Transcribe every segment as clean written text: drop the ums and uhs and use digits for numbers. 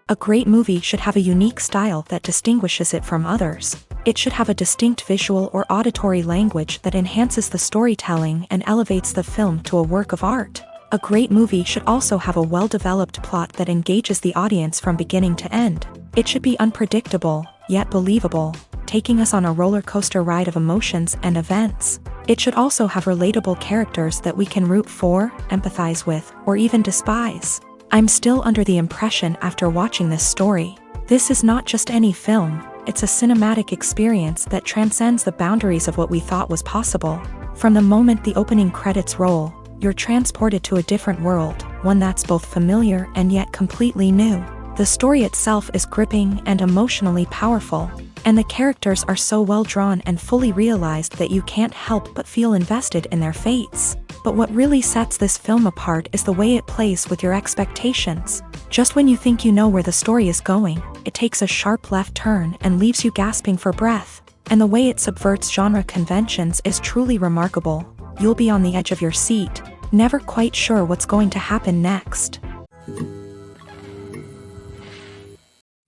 A great movie should have a unique style that distinguishes it from others. It should have a distinct visual or auditory language that enhances the storytelling and elevates the film to a work of art. A great movie should also have a well-developed plot that engages the audience from beginning to end. It should be unpredictable, yet believable, taking us on a roller coaster ride of emotions and events. It should also have relatable characters that we can root for, empathize with, or even despise. I'm still under the impression after watching this story. This is not just any film, it's a cinematic experience that transcends the boundaries of what we thought was possible. From the moment the opening credits roll, you're transported to a different world, one that's both familiar and yet completely new. The story itself is gripping and emotionally powerful, and the characters are so well drawn and fully realized that you can't help but feel invested in their fates. But what really sets this film apart is the way it plays with your expectations. Just when you think you know where the story is going, it takes a sharp left turn and leaves you gasping for breath. And the way it subverts genre conventions is truly remarkable. You'll be on the edge of your seat, never quite sure what's going to happen next.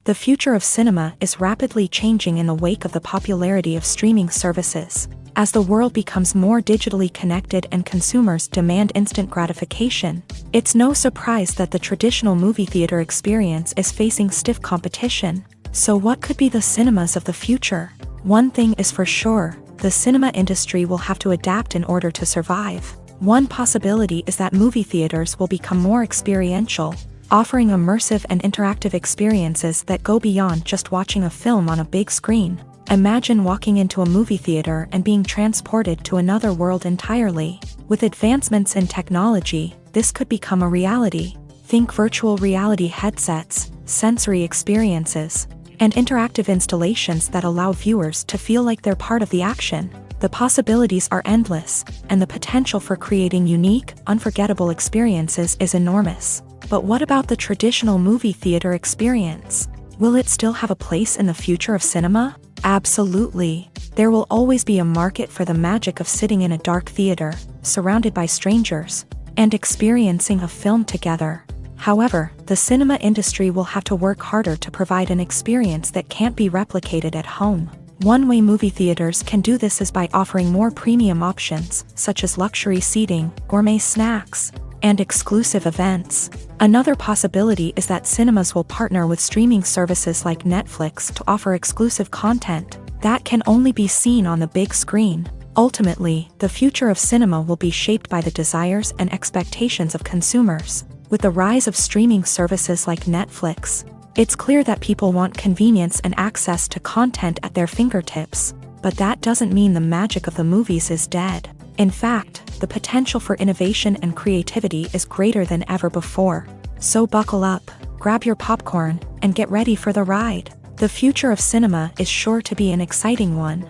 The future of cinema is rapidly changing in the wake of the popularity of streaming services. As the world becomes more digitally connected and consumers demand instant gratification, it's no surprise that the traditional movie theater experience is facing stiff competition. So what could be the cinemas of the future? One thing is for sure, the cinema industry will have to adapt in order to survive. One possibility is that movie theaters will become more experiential, offering immersive and interactive experiences that go beyond just watching a film on a big screen. Imagine walking into a movie theater and being transported to another world entirely. With advancements in technology, this could become a reality. Think virtual reality headsets, sensory experiences, and interactive installations that allow viewers to feel like they're part of the action. The possibilities are endless, and the potential for creating unique, unforgettable experiences is enormous. But what about the traditional movie theater experience? Will it still have a place in the future of cinema? Absolutely. There will always be a market for the magic of sitting in a dark theater, surrounded by strangers, and experiencing a film together. However, the cinema industry will have to work harder to provide an experience that can't be replicated at home. One way movie theaters can do this is by offering more premium options, such as luxury seating, gourmet snacks, and exclusive events. Another possibility is that cinemas will partner with streaming services like Netflix to offer exclusive content that can only be seen on the big screen. Ultimately, the future of cinema will be shaped by the desires and expectations of consumers. With the rise of streaming services like Netflix, it's clear that people want convenience and access to content at their fingertips. But that doesn't mean the magic of the movies is dead. In fact, the potential for innovation and creativity is greater than ever before. So buckle up, grab your popcorn, and get ready for the ride. The future of cinema is sure to be an exciting one.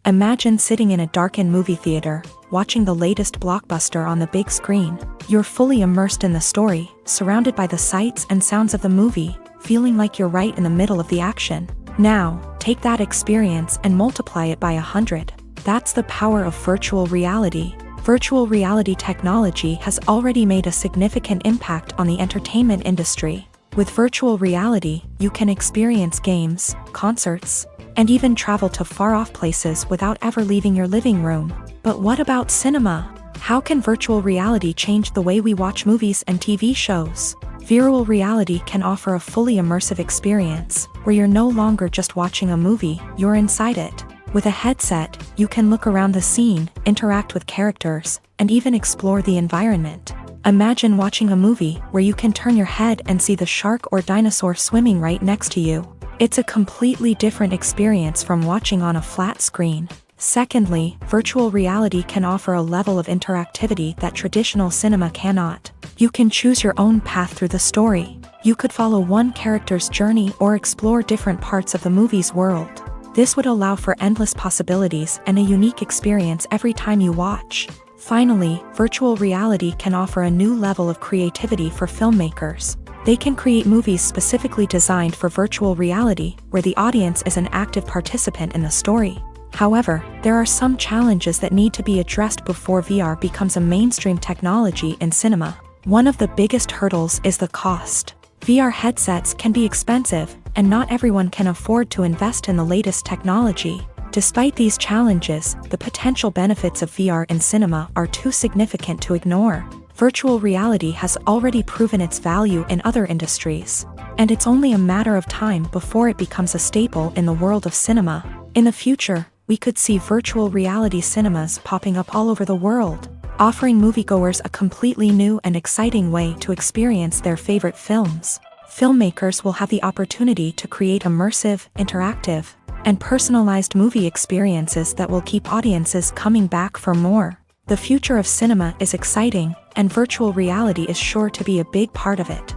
Imagine sitting in a darkened movie theater, watching the latest blockbuster on the big screen. You're fully immersed in the story, surrounded by the sights and sounds of the movie, feeling like you're right in the middle of the action. Now, take that experience and multiply it by 100. That's the power of virtual reality. Virtual reality technology has already made a significant impact on the entertainment industry. With virtual reality, you can experience games, concerts, and even travel to far-off places without ever leaving your living room. But what about cinema? How can virtual reality change the way we watch movies and TV shows? Virtual reality can offer a fully immersive experience, where you're no longer just watching a movie, you're inside it. With a headset, you can look around the scene, interact with characters, and even explore the environment. Imagine watching a movie where you can turn your head and see the shark or dinosaur swimming right next to you. It's a completely different experience from watching on a flat screen. Secondly, virtual reality can offer a level of interactivity that traditional cinema cannot. You can choose your own path through the story. You could follow one character's journey or explore different parts of the movie's world. This would allow for endless possibilities and a unique experience every time you watch. Finally, virtual reality can offer a new level of creativity for filmmakers. They can create movies specifically designed for virtual reality, where the audience is an active participant in the story. However, there are some challenges that need to be addressed before VR becomes a mainstream technology in cinema. One of the biggest hurdles is the cost. VR headsets can be expensive, and not everyone can afford to invest in the latest technology. Despite these challenges, the potential benefits of VR in cinema are too significant to ignore. Virtual reality has already proven its value in other industries, and it's only a matter of time before it becomes a staple in the world of cinema. In the future, we could see virtual reality cinemas popping up all over the world, offering moviegoers a completely new and exciting way to experience their favorite films. Filmmakers will have the opportunity to create immersive, interactive, and personalized movie experiences that will keep audiences coming back for more. The future of cinema is exciting, and virtual reality is sure to be a big part of it.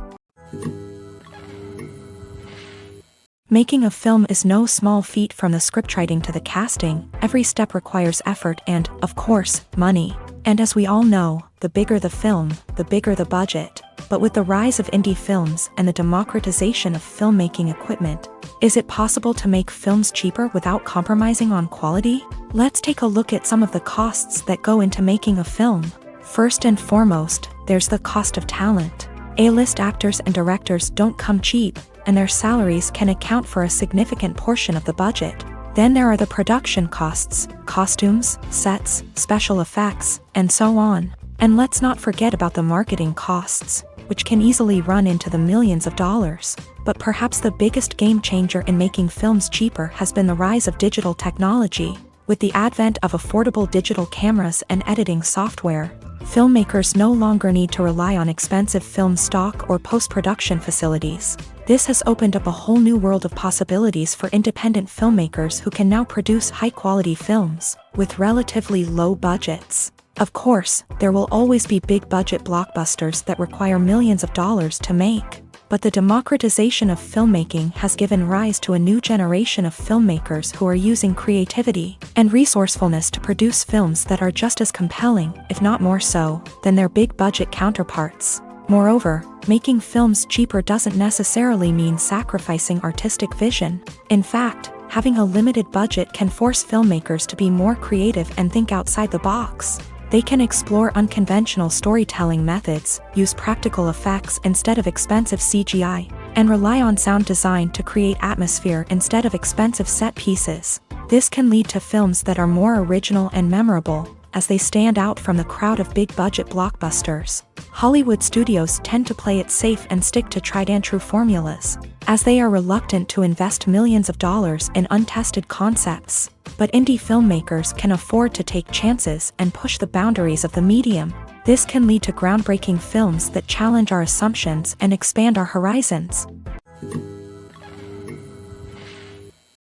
Making a film is no small feat. From the scriptwriting to the casting, every step requires effort and, of course, money. And as we all know, the bigger the film, the bigger the budget. But with the rise of indie films and the democratization of filmmaking equipment, is it possible to make films cheaper without compromising on quality? Let's take a look at some of the costs that go into making a film. First and foremost, there's the cost of talent. A-list actors and directors don't come cheap, and their salaries can account for a significant portion of the budget. Then there are the production costs, costumes, sets, special effects, and so on. And let's not forget about the marketing costs, which can easily run into the millions of dollars. But perhaps the biggest game changer in making films cheaper has been the rise of digital technology. With the advent of affordable digital cameras and editing software, filmmakers no longer need to rely on expensive film stock or post-production facilities. This has opened up a whole new world of possibilities for independent filmmakers who can now produce high-quality films with relatively low budgets. Of course, there will always be big-budget blockbusters that require millions of dollars to make. But the democratization of filmmaking has given rise to a new generation of filmmakers who are using creativity and resourcefulness to produce films that are just as compelling, if not more so, than their big-budget counterparts. Moreover, making films cheaper doesn't necessarily mean sacrificing artistic vision. In fact, having a limited budget can force filmmakers to be more creative and think outside the box. They can explore unconventional storytelling methods, use practical effects instead of expensive CGI, and rely on sound design to create atmosphere instead of expensive set pieces. This can lead to films that are more original and memorable, as they stand out from the crowd of big-budget blockbusters. Hollywood studios tend to play it safe and stick to tried-and-true formulas, as they are reluctant to invest millions of dollars in untested concepts. But indie filmmakers can afford to take chances and push the boundaries of the medium. This can lead to groundbreaking films that challenge our assumptions and expand our horizons.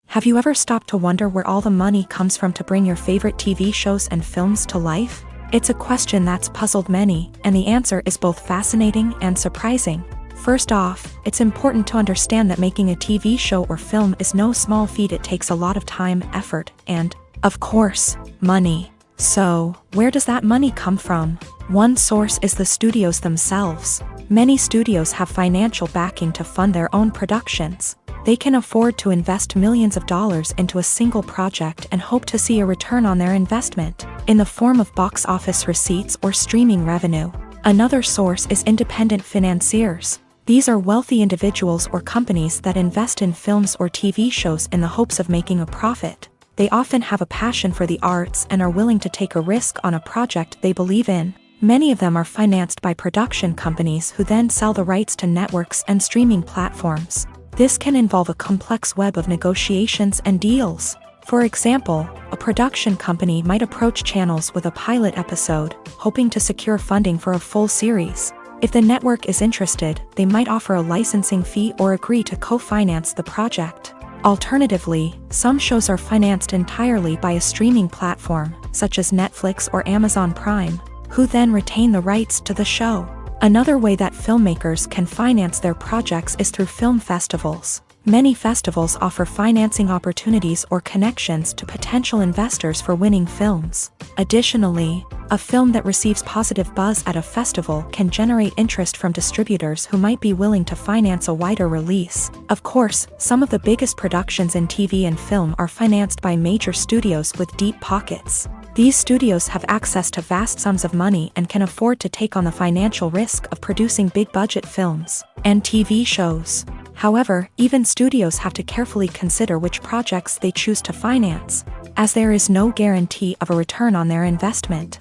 Have you ever stopped to wonder where all the money comes from to bring your favorite TV shows and films to life? It's a question that's puzzled many, and the answer is both fascinating and surprising. First off, it's important to understand that making a TV show or film is no small feat. It takes a lot of time, effort, and, of course, money. So, where does that money come from? One source is the studios themselves. Many studios have financial backing to fund their own productions. They can afford to invest millions of dollars into a single project and hope to see a return on their investment, in the form of box office receipts or streaming revenue. Another source is independent financiers. These are wealthy individuals or companies that invest in films or TV shows in the hopes of making a profit. They often have a passion for the arts and are willing to take a risk on a project they believe in. Many of them are financed by production companies who then sell the rights to networks and streaming platforms. This can involve a complex web of negotiations and deals. For example, a production company might approach channels with a pilot episode, hoping to secure funding for a full series. If the network is interested, they might offer a licensing fee or agree to co-finance the project. Alternatively, some shows are financed entirely by a streaming platform, such as Netflix or Amazon Prime, who then retain the rights to the show. Another way that filmmakers can finance their projects is through film festivals. Many festivals offer financing opportunities or connections to potential investors for winning films. Additionally, a film that receives positive buzz at a festival can generate interest from distributors who might be willing to finance a wider release. Of course, some of the biggest productions in TV and film are financed by major studios with deep pockets. These studios have access to vast sums of money and can afford to take on the financial risk of producing big-budget films and TV shows. However, even studios have to carefully consider which projects they choose to finance, as there is no guarantee of a return on their investment.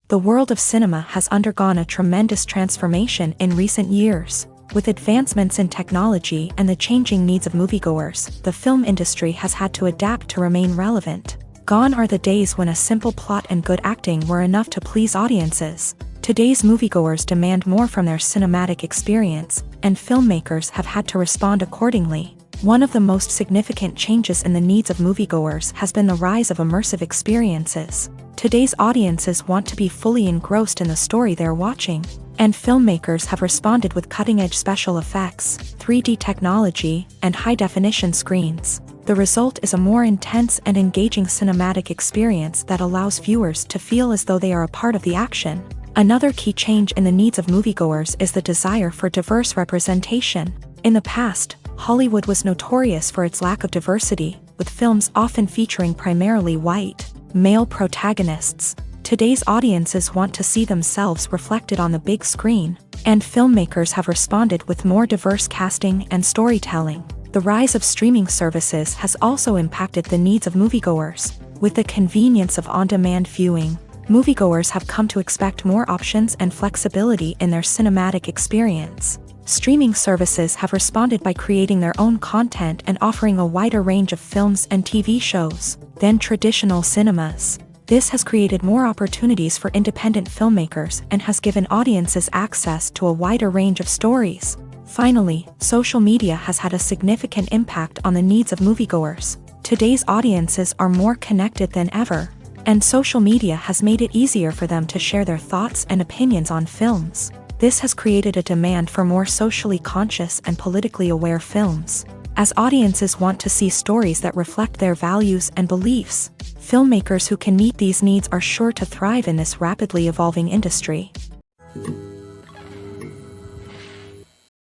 The world of cinema has undergone a tremendous transformation in recent years. With advancements in technology and the changing needs of moviegoers, the film industry has had to adapt to remain relevant. Gone are the days when a simple plot and good acting were enough to please audiences. Today's moviegoers demand more from their cinematic experience, and filmmakers have had to respond accordingly. One of the most significant changes in the needs of moviegoers has been the rise of immersive experiences. Today's audiences want to be fully engrossed in the story they're watching, and filmmakers have responded with cutting-edge special effects, 3D technology, and high-definition screens. The result is a more intense and engaging cinematic experience that allows viewers to feel as though they are a part of the action. Another key change in the needs of moviegoers is the desire for diverse representation. In the past, Hollywood was notorious for its lack of diversity, with films often featuring primarily white, male protagonists. Today's audiences want to see themselves reflected on the big screen, and filmmakers have responded with more diverse casting and storytelling. The rise of streaming services has also impacted the needs of moviegoers. With the convenience of on-demand viewing, moviegoers have come to expect more options and flexibility in their cinematic experience. Streaming services have responded by creating their own content and offering a wider range of films and TV shows than traditional cinemas. This has created more opportunities for independent filmmakers and has given audiences access to a wider range of stories. Finally, social media has had a significant impact on the needs of moviegoers. Today's audiences are more connected than ever, and social media has made it easier for them to share their thoughts and opinions on films. This has created a demand for more socially conscious and politically aware films. As audiences want to see stories that reflect their values and beliefs, filmmakers who can meet these needs are sure to thrive in this rapidly evolving industry.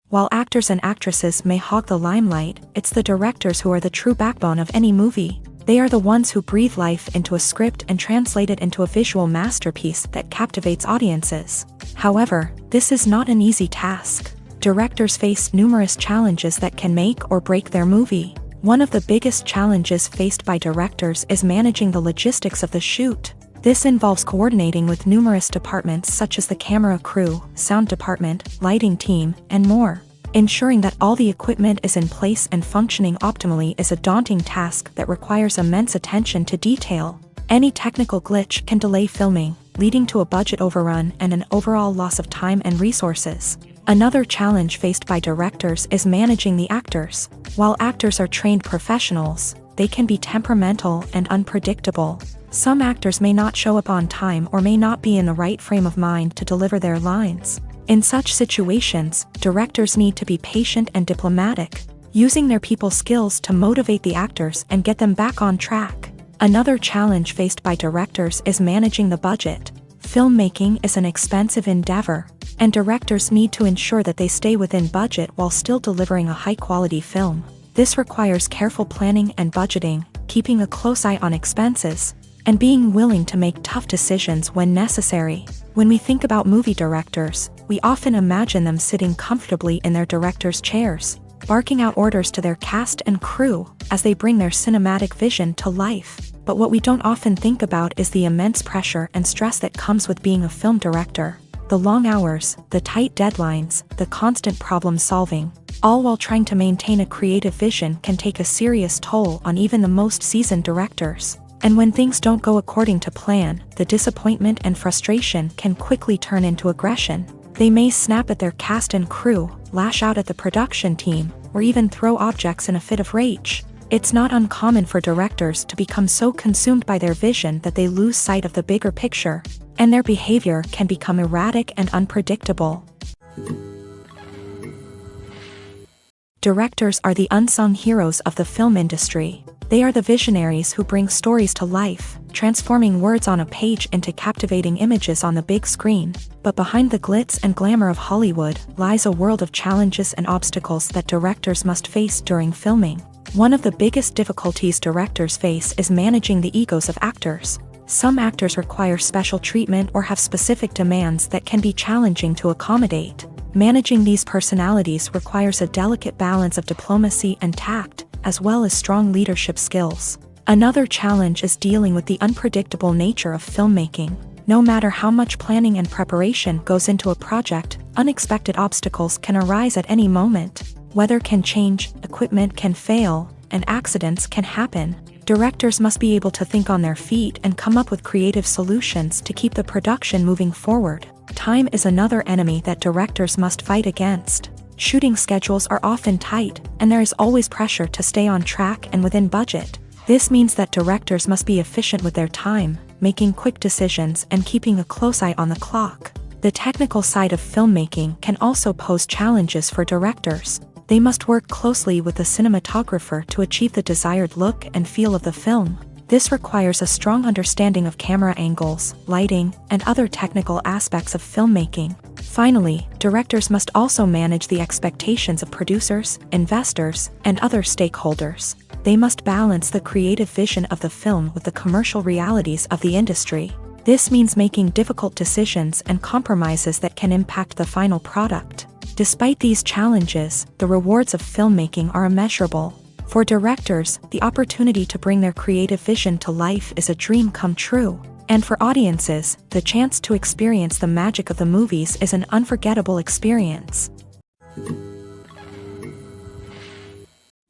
While actors and actresses may hog the limelight, it's the directors who are the true backbone of any movie. They are the ones who breathe life into a script and translate it into a visual masterpiece that captivates audiences. However, this is not an easy task. Directors face numerous challenges that can make or break their movie. One of the biggest challenges faced by directors is managing the logistics of the shoot. This involves coordinating with numerous departments such as the camera crew, sound department, lighting team, and more. Ensuring that all the equipment is in place and functioning optimally is a daunting task that requires immense attention to detail. Any technical glitch can delay filming, leading to a budget overrun and an overall loss of time and resources. Another challenge faced by directors is managing the actors. While actors are trained professionals, they can be temperamental and unpredictable. Some actors may not show up on time or may not be in the right frame of mind to deliver their lines. In such situations, directors need to be patient and diplomatic, using their people skills to motivate the actors and get them back on track. Another challenge faced by directors is managing the budget. Filmmaking is an expensive endeavor, and directors need to ensure that they stay within budget while still delivering a high-quality film. This requires careful planning and budgeting, keeping a close eye on expenses, and being willing to make tough decisions when necessary. When we think about movie directors, we often imagine them sitting comfortably in their director's chairs, barking out orders to their cast and crew as they bring their cinematic vision to life. But what we don't often think about is the immense pressure and stress that comes with being a film director. The long hours, the tight deadlines, the constant problem solving, all while trying to maintain a creative vision can take a serious toll on even the most seasoned directors. And when things don't go according to plan, the disappointment and frustration can quickly turn into aggression. They may snap at their cast and crew, lash out at the production team, or even throw objects in a fit of rage. It's not uncommon for directors to become so consumed by their vision that they lose sight of the bigger picture, and their behavior can become erratic and unpredictable. Directors are the unsung heroes of the film industry. They are the visionaries who bring stories to life, transforming words on a page into captivating images on the big screen. But behind the glitz and glamour of Hollywood lies a world of challenges and obstacles that directors must face during filming. One of the biggest difficulties directors face is managing the egos of actors. Some actors require special treatment or have specific demands that can be challenging to accommodate. Managing these personalities requires a delicate balance of diplomacy and tact, as well as strong leadership skills. Another challenge is dealing with the unpredictable nature of filmmaking. No matter how much planning and preparation goes into a project, unexpected obstacles can arise at any moment. Weather can change, equipment can fail, and accidents can happen. Directors must be able to think on their feet and come up with creative solutions to keep the production moving forward. Time is another enemy that directors must fight against. Shooting schedules are often tight, and there is always pressure to stay on track and within budget. This means that directors must be efficient with their time, making quick decisions and keeping a close eye on the clock. The technical side of filmmaking can also pose challenges for directors. They must work closely with the cinematographer to achieve the desired look and feel of the film. This requires a strong understanding of camera angles, lighting, and other technical aspects of filmmaking. Finally, directors must also manage the expectations of producers, investors, and other stakeholders. They must balance the creative vision of the film with the commercial realities of the industry. This means making difficult decisions and compromises that can impact the final product. Despite these challenges, the rewards of filmmaking are immeasurable. For directors, the opportunity to bring their creative vision to life is a dream come true. And for audiences, the chance to experience the magic of the movies is an unforgettable experience.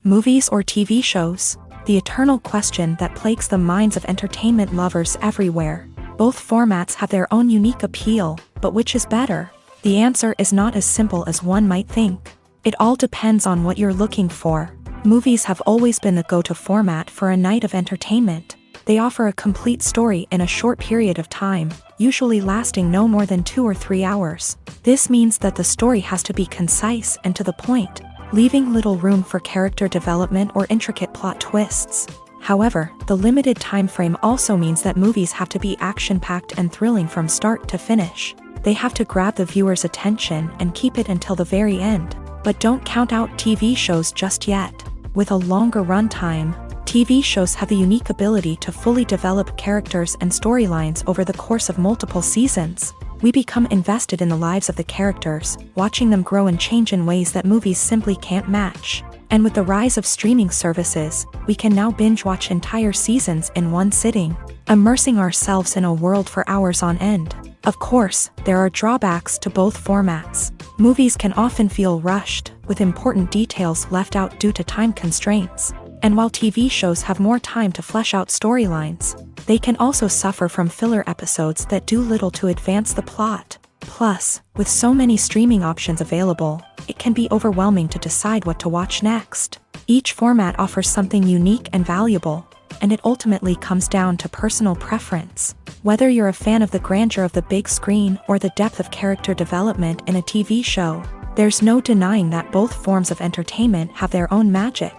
Movies or TV shows? The eternal question that plagues the minds of entertainment lovers everywhere. Both formats have their own unique appeal, but which is better? The answer is not as simple as one might think. It all depends on what you're looking for. Movies have always been the go-to format for a night of entertainment. They offer a complete story in a short period of time, usually lasting no more than 2 or 3 hours. This means that the story has to be concise and to the point, leaving little room for character development or intricate plot twists. However, the limited time frame also means that movies have to be action-packed and thrilling from start to finish. They have to grab the viewer's attention and keep it until the very end. But don't count out TV shows just yet. With a longer runtime, TV shows have the unique ability to fully develop characters and storylines over the course of multiple seasons. We become invested in the lives of the characters, watching them grow and change in ways that movies simply can't match. And with the rise of streaming services, we can now binge-watch entire seasons in one sitting, immersing ourselves in a world for hours on end. Of course, there are drawbacks to both formats. Movies can often feel rushed, with important details left out due to time constraints. And while TV shows have more time to flesh out storylines, they can also suffer from filler episodes that do little to advance the plot. Plus, with so many streaming options available, it can be overwhelming to decide what to watch next. Each format offers something unique and valuable, and it ultimately comes down to personal preference. Whether you're a fan of the grandeur of the big screen or the depth of character development in a TV show, there's no denying that both forms of entertainment have their own magic.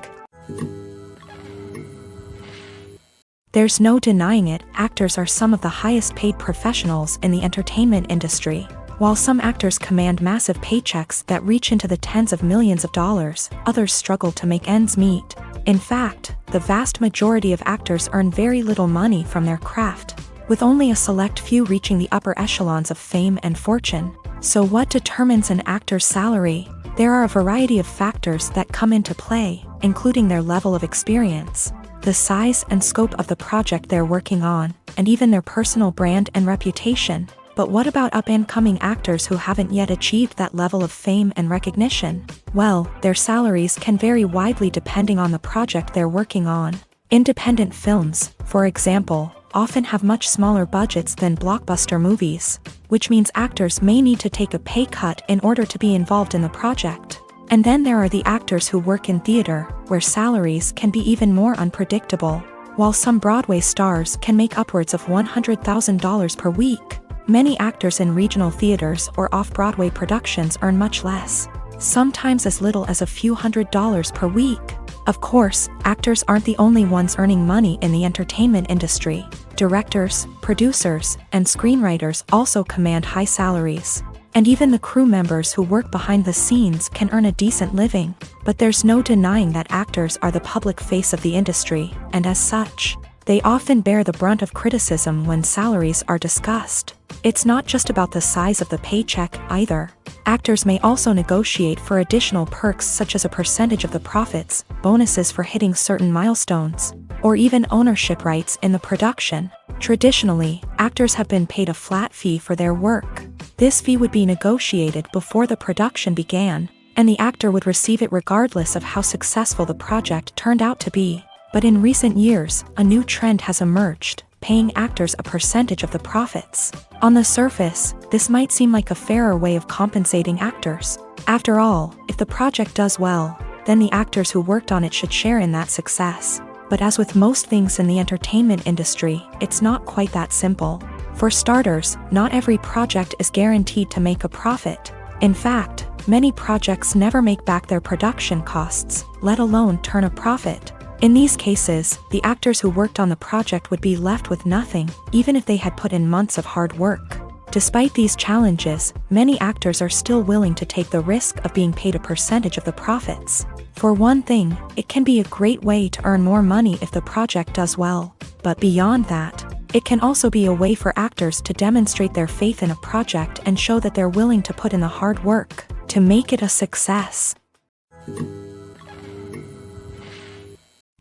There's no denying it, actors are some of the highest paid professionals in the entertainment industry. While some actors command massive paychecks that reach into the tens of millions of dollars, others struggle to make ends meet. In fact, the vast majority of actors earn very little money from their craft, with only a select few reaching the upper echelons of fame and fortune. So what determines an actor's salary? There are a variety of factors that come into play, including their level of experience, the size and scope of the project they're working on, and even their personal brand and reputation. But what about up-and-coming actors who haven't yet achieved that level of fame and recognition? Well, their salaries can vary widely depending on the project they're working on. Independent films, for example, often have much smaller budgets than blockbuster movies, which means actors may need to take a pay cut in order to be involved in the project. And then there are the actors who work in theater, where salaries can be even more unpredictable. While some Broadway stars can make upwards of $100,000 per week, many actors in regional theaters or off-Broadway productions earn much less, sometimes as little as a few $100s per week. Of course, actors aren't the only ones earning money in the entertainment industry. Directors, producers, and screenwriters also command high salaries. And even the crew members who work behind the scenes can earn a decent living. But there's no denying that actors are the public face of the industry, and as such, they often bear the brunt of criticism when salaries are discussed. It's not just about the size of the paycheck, either. Actors may also negotiate for additional perks such as a percentage of the profits, bonuses for hitting certain milestones, or even ownership rights in the production. Traditionally, actors have been paid a flat fee for their work. This fee would be negotiated before the production began, and the actor would receive it regardless of how successful the project turned out to be. But in recent years, a new trend has emerged, paying actors a percentage of the profits. On the surface, this might seem like a fairer way of compensating actors. After all, if the project does well, then the actors who worked on it should share in that success. But as with most things in the entertainment industry, it's not quite that simple. For starters, not every project is guaranteed to make a profit. In fact, many projects never make back their production costs, let alone turn a profit. In these cases, the actors who worked on the project would be left with nothing, even if they had put in months of hard work. Despite these challenges, many actors are still willing to take the risk of being paid a percentage of the profits. For one thing, it can be a great way to earn more money if the project does well. But beyond that, it can also be a way for actors to demonstrate their faith in a project and show that they're willing to put in the hard work to make it a success.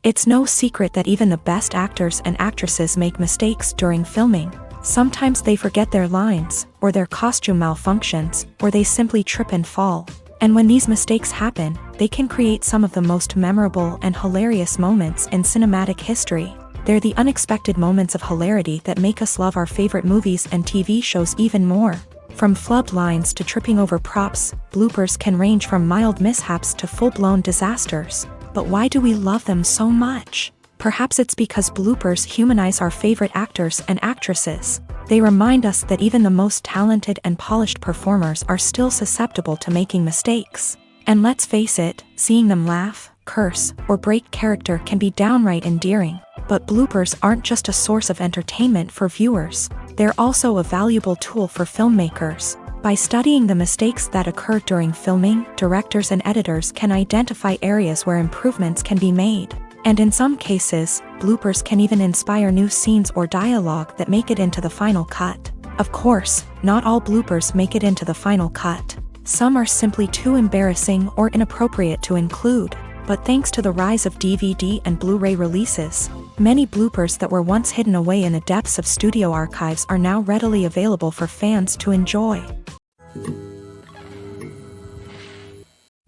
It's no secret that even the best actors and actresses make mistakes during filming. Sometimes they forget their lines, or their costume malfunctions, or they simply trip and fall. And when these mistakes happen, they can create some of the most memorable and hilarious moments in cinematic history. They're the unexpected moments of hilarity that make us love our favorite movies and TV shows even more. From flubbed lines to tripping over props, bloopers can range from mild mishaps to full-blown disasters. But why do we love them so much? Perhaps it's because bloopers humanize our favorite actors and actresses. They remind us that even the most talented and polished performers are still susceptible to making mistakes. And let's face it, seeing them laugh, curse, or break character can be downright endearing. But bloopers aren't just a source of entertainment for viewers. They're also a valuable tool for filmmakers. By studying the mistakes that occur during filming, directors and editors can identify areas where improvements can be made. And in some cases, bloopers can even inspire new scenes or dialogue that make it into the final cut. Of course, not all bloopers make it into the final cut. Some are simply too embarrassing or inappropriate to include. But thanks to the rise of DVD and Blu-ray releases, many bloopers that were once hidden away in the depths of studio archives are now readily available for fans to enjoy.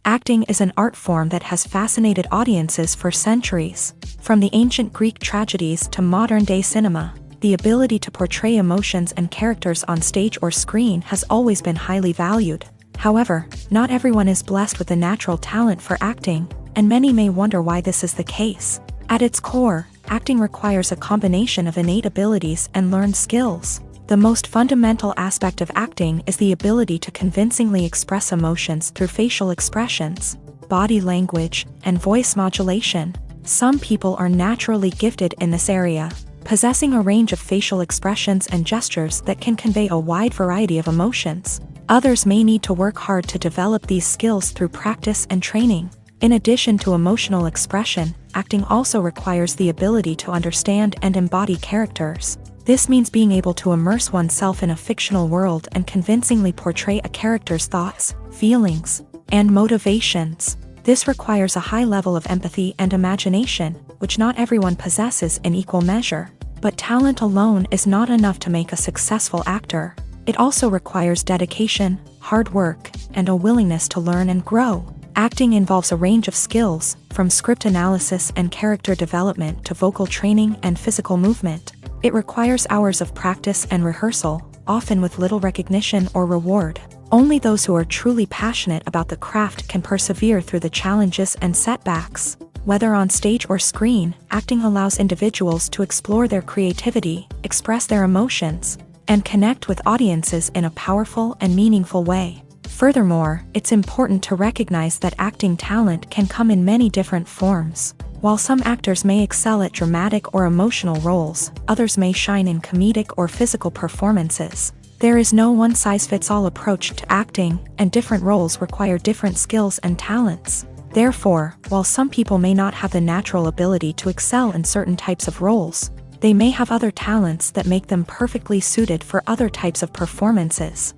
Acting is an art form that has fascinated audiences for centuries. From the ancient Greek tragedies to modern-day cinema, the ability to portray emotions and characters on stage or screen has always been highly valued. However, not everyone is blessed with the natural talent for acting, and many may wonder why this is the case. At its core, acting requires a combination of innate abilities and learned skills. The most fundamental aspect of acting is the ability to convincingly express emotions through facial expressions, body language, and voice modulation. Some people are naturally gifted in this area, possessing a range of facial expressions and gestures that can convey a wide variety of emotions. Others may need to work hard to develop these skills through practice and training. In addition to emotional expression, acting also requires the ability to understand and embody characters. This means being able to immerse oneself in a fictional world and convincingly portray a character's thoughts, feelings, and motivations. This requires a high level of empathy and imagination, which not everyone possesses in equal measure. But talent alone is not enough to make a successful actor. It also requires dedication, hard work, and a willingness to learn and grow. Acting involves a range of skills, from script analysis and character development to vocal training and physical movement. It requires hours of practice and rehearsal, often with little recognition or reward. Only those who are truly passionate about the craft can persevere through the challenges and setbacks. Whether on stage or screen, acting allows individuals to explore their creativity, express their emotions, and connect with audiences in a powerful and meaningful way. Furthermore, it's important to recognize that acting talent can come in many different forms. While some actors may excel at dramatic or emotional roles, others may shine in comedic or physical performances. There is no one-size-fits-all approach to acting, and different roles require different skills and talents. Therefore, while some people may not have the natural ability to excel in certain types of roles, they may have other talents that make them perfectly suited for other types of performances.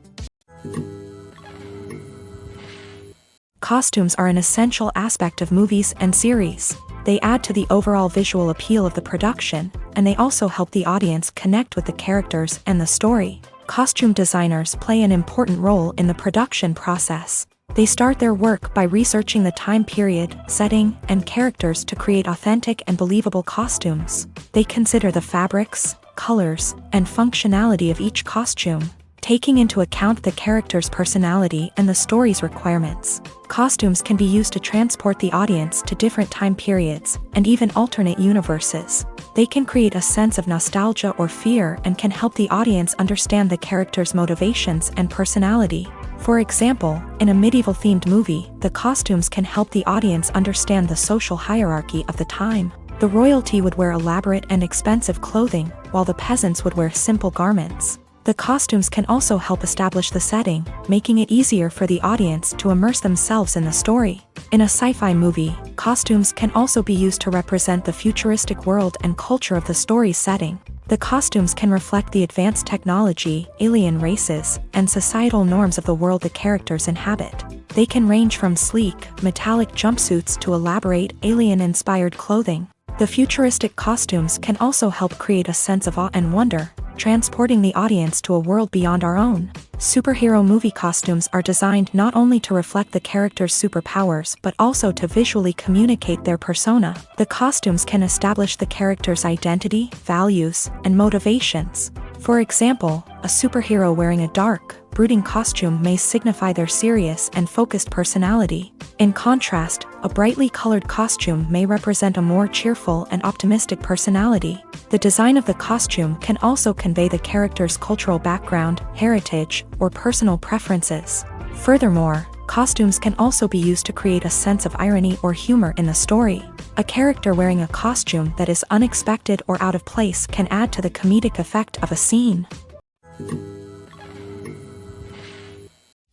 Costumes are an essential aspect of movies and series. They add to the overall visual appeal of the production, and they also help the audience connect with the characters and the story. Costume designers play an important role in the production process. They start their work by researching the time period, setting, and characters to create authentic and believable costumes. They consider the fabrics, colors, and functionality of each costume, taking into account the character's personality and the story's requirements. Costumes can be used to transport the audience to different time periods and even alternate universes. They can create a sense of nostalgia or fear and can help the audience understand the character's motivations and personality. For example, in a medieval-themed movie, the costumes can help the audience understand the social hierarchy of the time. The royalty would wear elaborate and expensive clothing, while the peasants would wear simple garments. The costumes can also help establish the setting, making it easier for the audience to immerse themselves in the story. In a sci-fi movie, costumes can also be used to represent the futuristic world and culture of the story's setting. The costumes can reflect the advanced technology, alien races, and societal norms of the world the characters inhabit. They can range from sleek, metallic jumpsuits to elaborate, alien-inspired clothing. The futuristic costumes can also help create a sense of awe and wonder, transporting the audience to a world beyond our own. Superhero movie costumes are designed not only to reflect the character's superpowers but also to visually communicate their persona. The costumes can establish the character's identity, values, and motivations. For example, a superhero wearing a dark, brooding costume may signify their serious and focused personality. In contrast, a brightly colored costume may represent a more cheerful and optimistic personality. The design of the costume can also convey the character's cultural background, heritage, or personal preferences. Furthermore, costumes can also be used to create a sense of irony or humor in the story. A character wearing a costume that is unexpected or out of place can add to the comedic effect of a scene.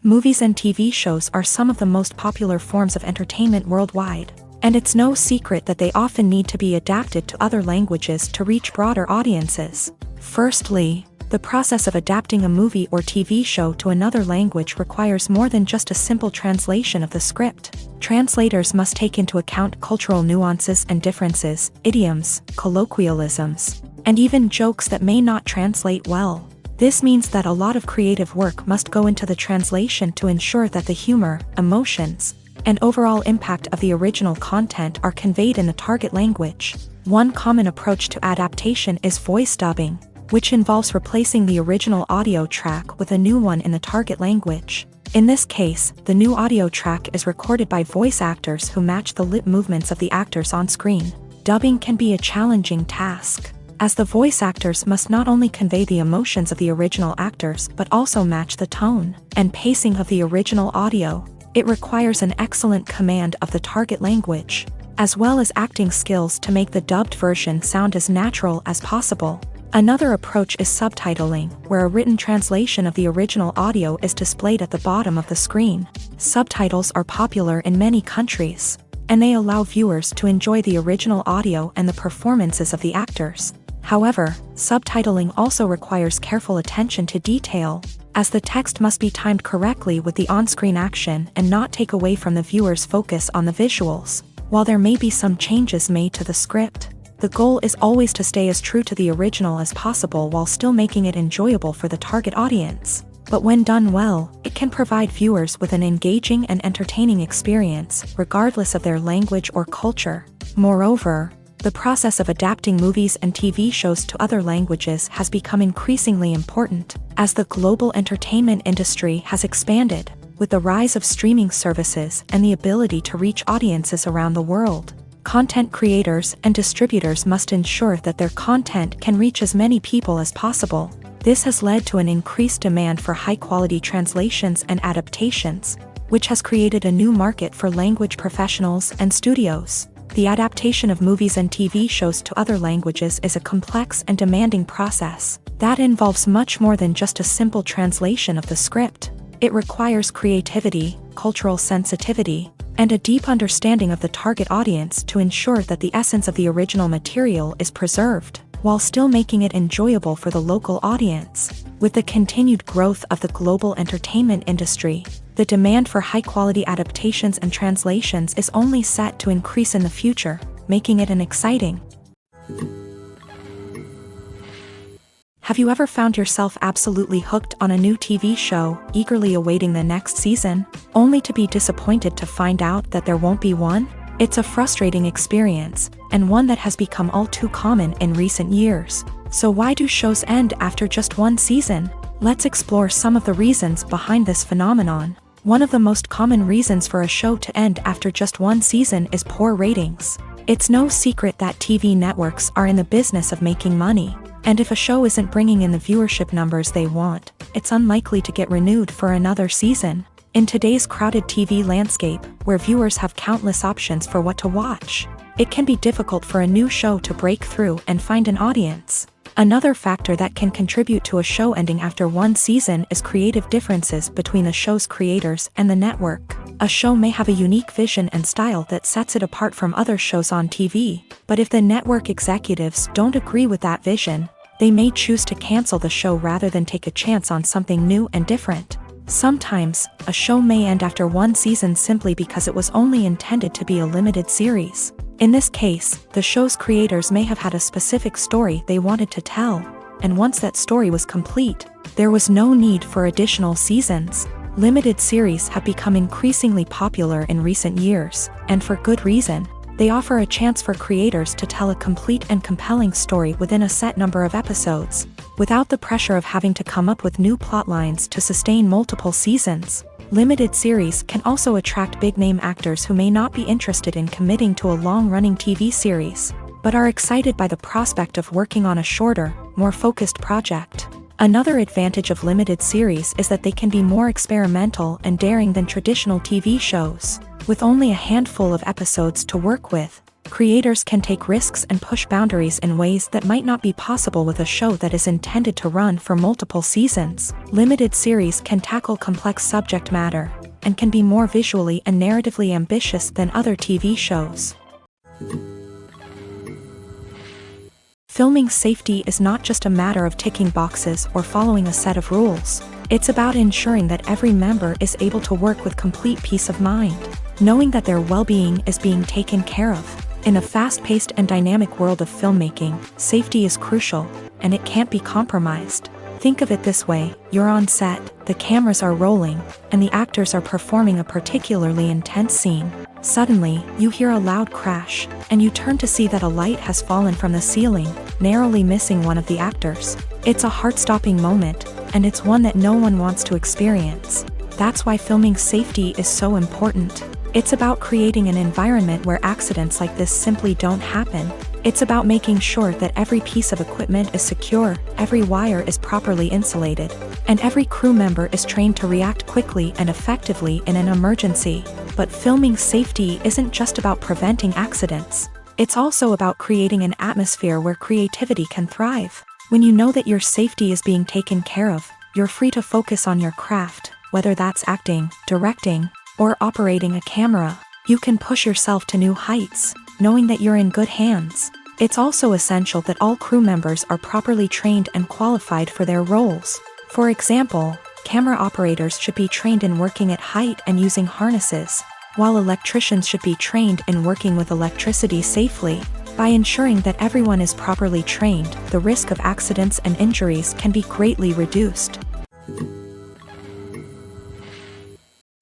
Movies and TV shows are some of the most popular forms of entertainment worldwide, and it's no secret that they often need to be adapted to other languages to reach broader audiences. Firstly, the process of adapting a movie or TV show to another language requires more than just a simple translation of the script. Translators must take into account cultural nuances and differences, idioms, colloquialisms, and even jokes that may not translate well. This means that a lot of creative work must go into the translation to ensure that the humor, emotions, and overall impact of the original content are conveyed in the target language. One common approach to adaptation is voice dubbing, which involves replacing the original audio track with a new one in the target language. In this case, the new audio track is recorded by voice actors who match the lip movements of the actors on screen. Dubbing can be a challenging task, as the voice actors must not only convey the emotions of the original actors but also match the tone and pacing of the original audio. It requires an excellent command of the target language, as well as acting skills to make the dubbed version sound as natural as possible. Another approach is subtitling, where a written translation of the original audio is displayed at the bottom of the screen. Subtitles are popular in many countries, and they allow viewers to enjoy the original audio and the performances of the actors. However, subtitling also requires careful attention to detail, as the text must be timed correctly with the on-screen action and not take away from the viewer's focus on the visuals. While there may be some changes made to the script, the goal is always to stay as true to the original as possible while still making it enjoyable for the target audience. But when done well, it can provide viewers with an engaging and entertaining experience, regardless of their language or culture. Moreover, the process of adapting movies and TV shows to other languages has become increasingly important, as the global entertainment industry has expanded, with the rise of streaming services and the ability to reach audiences around the world. Content creators and distributors must ensure that their content can reach as many people as possible. This has led to an increased demand for high-quality translations and adaptations, which has created a new market for language professionals and studios. The adaptation of movies and TV shows to other languages is a complex and demanding process that involves much more than just a simple translation of the script. It requires creativity, cultural sensitivity, and a deep understanding of the target audience to ensure that the essence of the original material is preserved, while still making it enjoyable for the local audience. With the continued growth of the global entertainment industry, the demand for high-quality adaptations and translations is only set to increase in the future, making it an exciting. Have you ever found yourself absolutely hooked on a new TV show, eagerly awaiting the next season, only to be disappointed to find out that there won't be one? It's a frustrating experience, and one that has become all too common in recent years. So why do shows end after just one season? Let's explore some of the reasons behind this phenomenon. One of the most common reasons for a show to end after just one season is poor ratings. It's no secret that TV networks are in the business of making money. And if a show isn't bringing in the viewership numbers they want, it's unlikely to get renewed for another season. In today's crowded TV landscape, where viewers have countless options for what to watch, it can be difficult for a new show to break through and find an audience. Another factor that can contribute to a show ending after one season is creative differences between the show's creators and the network. A show may have a unique vision and style that sets it apart from other shows on TV, but if the network executives don't agree with that vision, they may choose to cancel the show rather than take a chance on something new and different. Sometimes, a show may end after one season simply because it was only intended to be a limited series. In this case, the show's creators may have had a specific story they wanted to tell, and once that story was complete, there was no need for additional seasons. Limited series have become increasingly popular in recent years, and for good reason. They offer a chance for creators to tell a complete and compelling story within a set number of episodes, without the pressure of having to come up with new plotlines to sustain multiple seasons. Limited series can also attract big-name actors who may not be interested in committing to a long-running TV series, but are excited by the prospect of working on a shorter, more focused project. Another advantage of limited series is that they can be more experimental and daring than traditional TV shows. With only a handful of episodes to work with, creators can take risks and push boundaries in ways that might not be possible with a show that is intended to run for multiple seasons. Limited series can tackle complex subject matter, and can be more visually and narratively ambitious than other TV shows. Filming safety is not just a matter of ticking boxes or following a set of rules. It's about ensuring that every member is able to work with complete peace of mind, knowing that their well-being is being taken care of. In a fast-paced and dynamic world of filmmaking, safety is crucial, and it can't be compromised. Think of it this way: you're on set, the cameras are rolling, and the actors are performing a particularly intense scene. Suddenly, you hear a loud crash, and you turn to see that a light has fallen from the ceiling, narrowly missing one of the actors. It's a heart-stopping moment, and it's one that no one wants to experience. That's why filming safety is so important. It's about creating an environment where accidents like this simply don't happen. It's about making sure that every piece of equipment is secure, every wire is properly insulated, and every crew member is trained to react quickly and effectively in an emergency. But filming safety isn't just about preventing accidents. It's also about creating an atmosphere where creativity can thrive. When you know that your safety is being taken care of, you're free to focus on your craft, whether that's acting, directing, or operating a camera. You can push yourself to new heights, knowing that you're in good hands. It's also essential that all crew members are properly trained and qualified for their roles. For example, camera operators should be trained in working at height and using harnesses, while electricians should be trained in working with electricity safely. By ensuring that everyone is properly trained, the risk of accidents and injuries can be greatly reduced.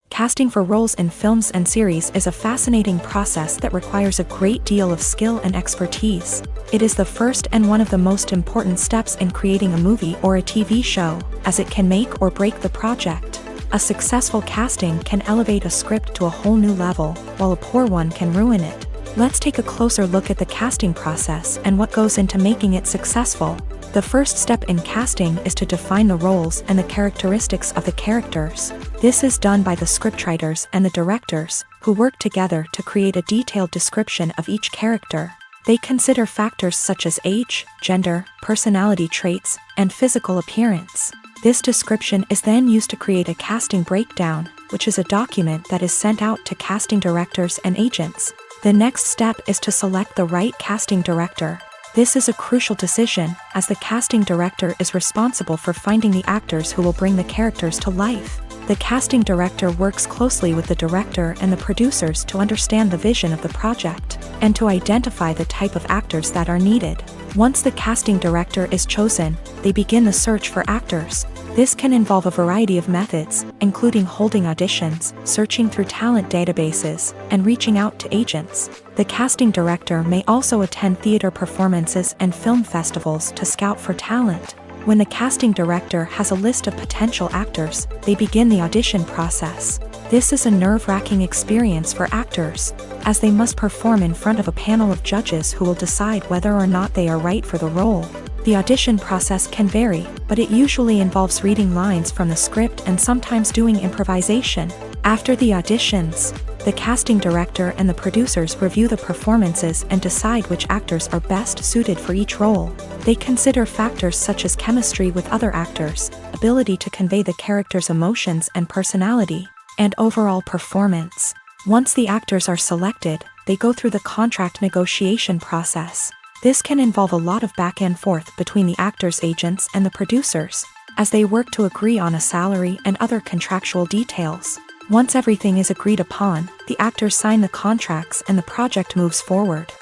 Casting for roles in films and series is a fascinating process that requires a great deal of skill and expertise. It is the first and one of the most important steps in creating a movie or a TV show, as it can make or break the project. A successful casting can elevate a script to a whole new level, while a poor one can ruin it. Let's take a closer look at the casting process and what goes into making it successful. The first step in casting is to define the roles and the characteristics of the characters. This is done by the scriptwriters and the directors, who work together to create a detailed description of each character. They consider factors such as age, gender, personality traits, and physical appearance. This description is then used to create a casting breakdown, which is a document that is sent out to casting directors and agents. The next step is to select the right casting director. This is a crucial decision, as the casting director is responsible for finding the actors who will bring the characters to life. The casting director works closely with the director and the producers to understand the vision of the project, and to identify the type of actors that are needed. Once the casting director is chosen, they begin the search for actors. This can involve a variety of methods, including holding auditions, searching through talent databases, and reaching out to agents. The casting director may also attend theater performances and film festivals to scout for talent. When the casting director has a list of potential actors, they begin the audition process. This is a nerve-wracking experience for actors, as they must perform in front of a panel of judges who will decide whether or not they are right for the role. The audition process can vary, but it usually involves reading lines from the script and sometimes doing improvisation. After the auditions, the casting director and the producers review the performances and decide which actors are best suited for each role. They consider factors such as chemistry with other actors, ability to convey the character's emotions and personality, and overall performance. Once the actors are selected, they go through the contract negotiation process. This can involve a lot of back and forth between the actors' agents and the producers, as they work to agree on a salary and other contractual details. Once everything is agreed upon, the actors sign the contracts and the project moves forward.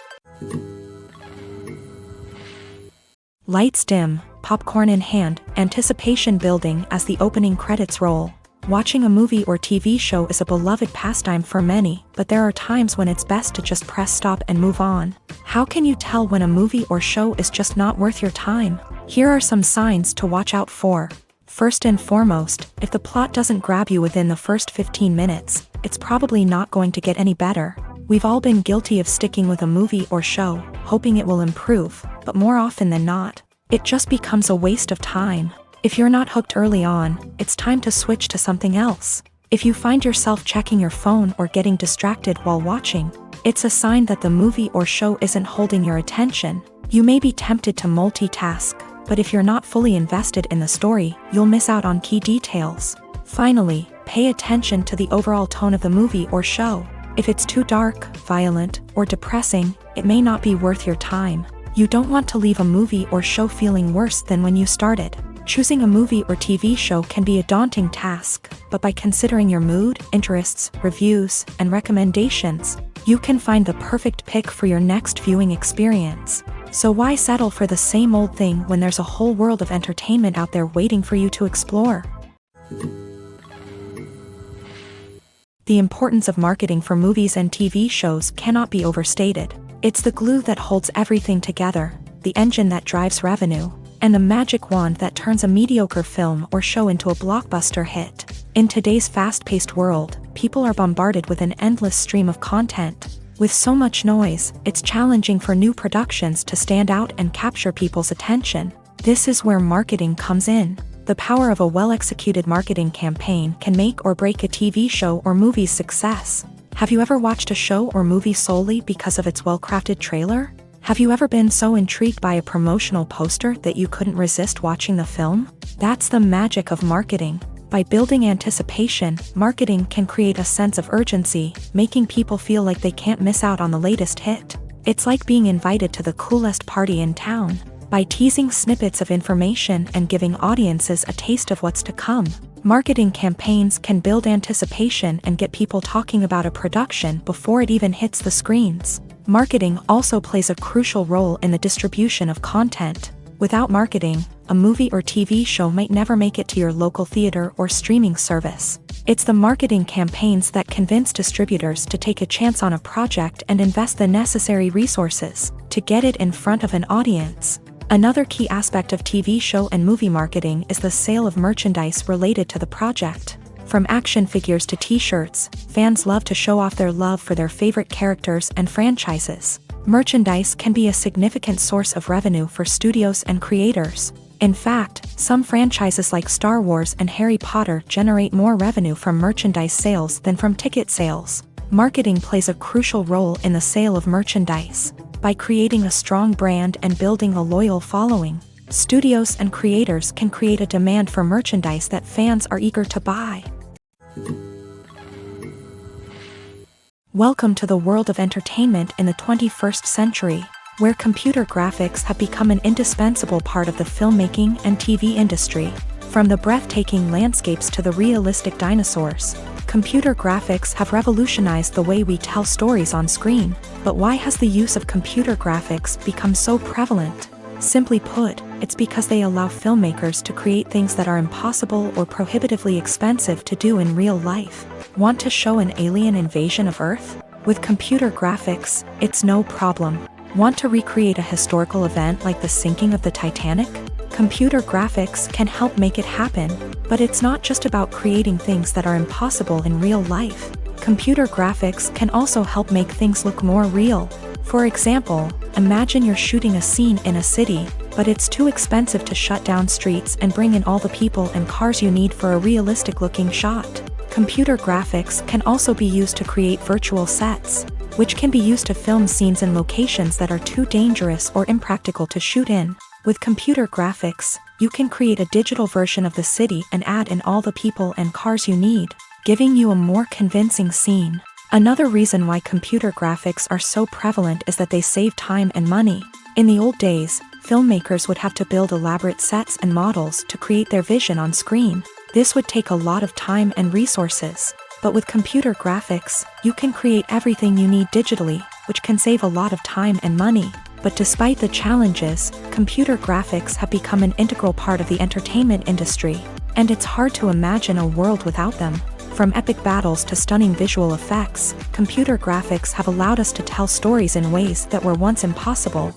Lights dim, popcorn in hand, anticipation building as the opening credits roll. Watching a movie or TV show is a beloved pastime for many, but there are times when it's best to just press stop and move on. How can you tell when a movie or show is just not worth your time? Here are some signs to watch out for. First and foremost, if the plot doesn't grab you within the first 15 minutes, it's probably not going to get any better. We've all been guilty of sticking with a movie or show, hoping it will improve, but more often than not, it just becomes a waste of time. If you're not hooked early on, it's time to switch to something else. If you find yourself checking your phone or getting distracted while watching, it's a sign that the movie or show isn't holding your attention. You may be tempted to multitask, but if you're not fully invested in the story, you'll miss out on key details. Finally, pay attention to the overall tone of the movie or show. If it's too dark, violent, or depressing, it may not be worth your time. You don't want to leave a movie or show feeling worse than when you started. Choosing a movie or TV show can be a daunting task, but by considering your mood, interests, reviews, and recommendations, you can find the perfect pick for your next viewing experience. So why settle for the same old thing when there's a whole world of entertainment out there waiting for you to explore? The importance of marketing for movies and TV shows cannot be overstated. It's the glue that holds everything together, the engine that drives revenue, and the magic wand that turns a mediocre film or show into a blockbuster hit. In today's fast-paced world, people are bombarded with an endless stream of content. With so much noise, it's challenging for new productions to stand out and capture people's attention. This is where marketing comes in. The power of a well-executed marketing campaign can make or break a TV show or movie's success. Have you ever watched a show or movie solely because of its well-crafted trailer? Have you ever been so intrigued by a promotional poster that you couldn't resist watching the film? That's the magic of marketing. By building anticipation, marketing can create a sense of urgency, making people feel like they can't miss out on the latest hit. It's like being invited to the coolest party in town. By teasing snippets of information and giving audiences a taste of what's to come, marketing campaigns can build anticipation and get people talking about a production before it even hits the screens. Marketing also plays a crucial role in the distribution of content. Without marketing, a movie or TV show might never make it to your local theater or streaming service. It's the marketing campaigns that convince distributors to take a chance on a project and invest the necessary resources to get it in front of an audience. Another key aspect of TV show and movie marketing is the sale of merchandise related to the project. From action figures to t-shirts, fans love to show off their love for their favorite characters and franchises. Merchandise can be a significant source of revenue for studios and creators. In fact, some franchises like Star Wars and Harry Potter generate more revenue from merchandise sales than from ticket sales. Marketing plays a crucial role in the sale of merchandise. By creating a strong brand and building a loyal following, studios and creators can create a demand for merchandise that fans are eager to buy. Welcome to the world of entertainment in the 21st century, where computer graphics have become an indispensable part of the filmmaking and TV industry. From the breathtaking landscapes to the realistic dinosaurs, computer graphics have revolutionized the way we tell stories on screen. But why has the use of computer graphics become so prevalent? Simply put, it's because they allow filmmakers to create things that are impossible or prohibitively expensive to do in real life. Want to show an alien invasion of Earth? With computer graphics, it's no problem. Want to recreate a historical event like the sinking of the Titanic? Computer graphics can help make it happen, but it's not just about creating things that are impossible in real life. Computer graphics can also help make things look more real. For example, imagine you're shooting a scene in a city, but it's too expensive to shut down streets and bring in all the people and cars you need for a realistic-looking shot. Computer graphics can also be used to create virtual sets, which can be used to film scenes in locations that are too dangerous or impractical to shoot in. With computer graphics, you can create a digital version of the city and add in all the people and cars you need, giving you a more convincing scene. Another reason why computer graphics are so prevalent is that they save time and money. In the old days, filmmakers would have to build elaborate sets and models to create their vision on screen. This would take a lot of time and resources. But with computer graphics, you can create everything you need digitally, which can save a lot of time and money. But despite the challenges, computer graphics have become an integral part of the entertainment industry, and it's hard to imagine a world without them. From epic battles to stunning visual effects, computer graphics have allowed us to tell stories in ways that were once impossible.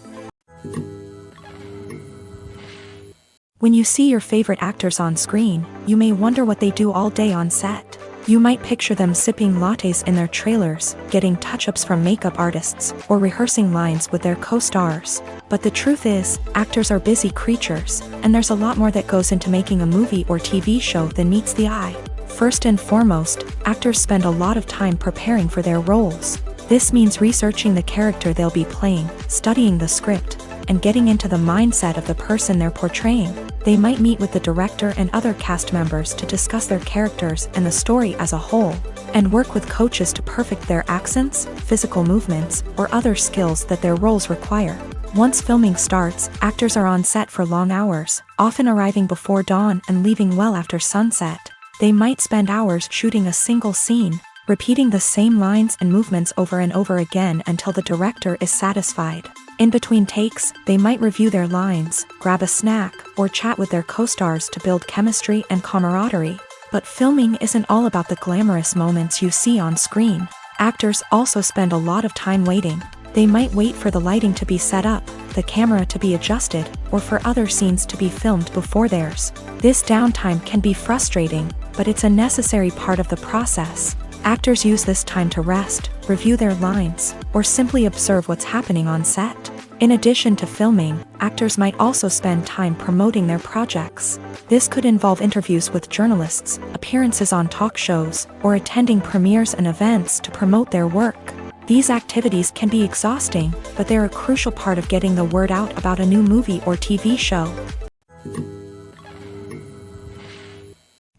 When you see your favorite actors on screen, you may wonder what they do all day on set. You might picture them sipping lattes in their trailers, getting touch-ups from makeup artists, or rehearsing lines with their co-stars. But the truth is, actors are busy creatures, and there's a lot more that goes into making a movie or TV show than meets the eye. First and foremost, actors spend a lot of time preparing for their roles. This means researching the character they'll be playing, studying the script, and getting into the mindset of the person they're portraying. They might meet with the director and other cast members to discuss their characters and the story as a whole, and work with coaches to perfect their accents, physical movements, or other skills that their roles require. Once filming starts, actors are on set for long hours, often arriving before dawn and leaving well after sunset. They might spend hours shooting a single scene, repeating the same lines and movements over and over again until the director is satisfied. In between takes, they might review their lines, grab a snack, or chat with their co-stars to build chemistry and camaraderie. But filming isn't all about the glamorous moments you see on screen. Actors also spend a lot of time waiting. They might wait for the lighting to be set up, the camera to be adjusted, or for other scenes to be filmed before theirs. This downtime can be frustrating, but it's a necessary part of the process. Actors use this time to rest, review their lines, or simply observe what's happening on set. In addition to filming, actors might also spend time promoting their projects. This could involve interviews with journalists, appearances on talk shows, or attending premieres and events to promote their work. These activities can be exhausting, but they're a crucial part of getting the word out about a new movie or TV show.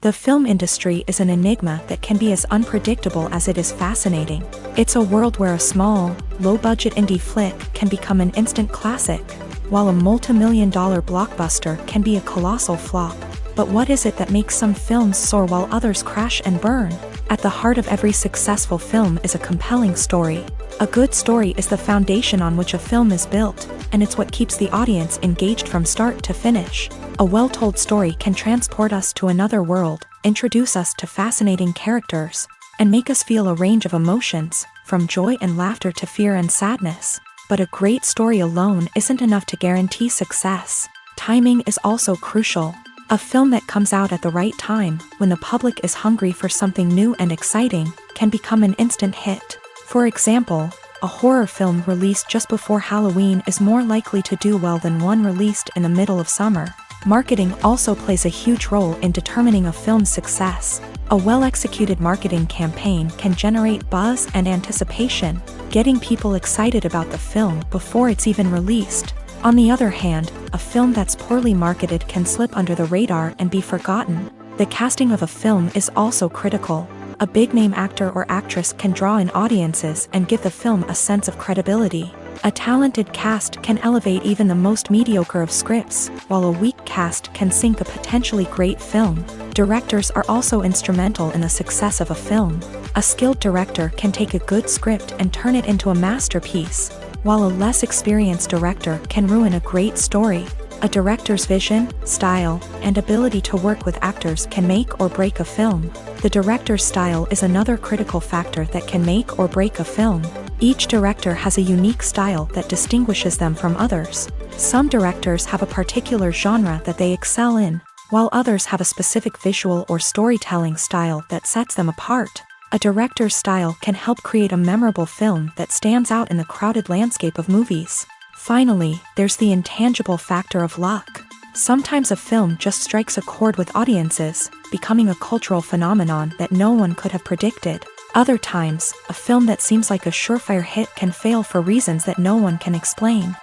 The film industry is an enigma that can be as unpredictable as it is fascinating. It's a world where a small, low-budget indie flick can become an instant classic, while a multi-million-dollar blockbuster can be a colossal flop. But what is it that makes some films soar while others crash and burn? At the heart of every successful film is a compelling story. A good story is the foundation on which a film is built, and it's what keeps the audience engaged from start to finish. A well-told story can transport us to another world, introduce us to fascinating characters, and make us feel a range of emotions, from joy and laughter to fear and sadness. But a great story alone isn't enough to guarantee success. Timing is also crucial. A film that comes out at the right time, when the public is hungry for something new and exciting, can become an instant hit. For example, a horror film released just before Halloween is more likely to do well than one released in the middle of summer. Marketing also plays a huge role in determining a film's success. A well-executed marketing campaign can generate buzz and anticipation, getting people excited about the film before it's even released. On the other hand, a film that's poorly marketed can slip under the radar and be forgotten. The casting of a film is also critical. A big-name actor or actress can draw in audiences and give the film a sense of credibility. A talented cast can elevate even the most mediocre of scripts, while a weak cast can sink a potentially great film. Directors are also instrumental in the success of a film. A skilled director can take a good script and turn it into a masterpiece, while a less experienced director can ruin a great story. A director's vision, style, and ability to work with actors can make or break a film. The director's style is another critical factor that can make or break a film. Each director has a unique style that distinguishes them from others. Some directors have a particular genre that they excel in, while others have a specific visual or storytelling style that sets them apart. A director's style can help create a memorable film that stands out in the crowded landscape of movies. Finally, there's the intangible factor of luck. Sometimes a film just strikes a chord with audiences, becoming a cultural phenomenon that no one could have predicted. Other times, a film that seems like a surefire hit can fail for reasons that no one can explain.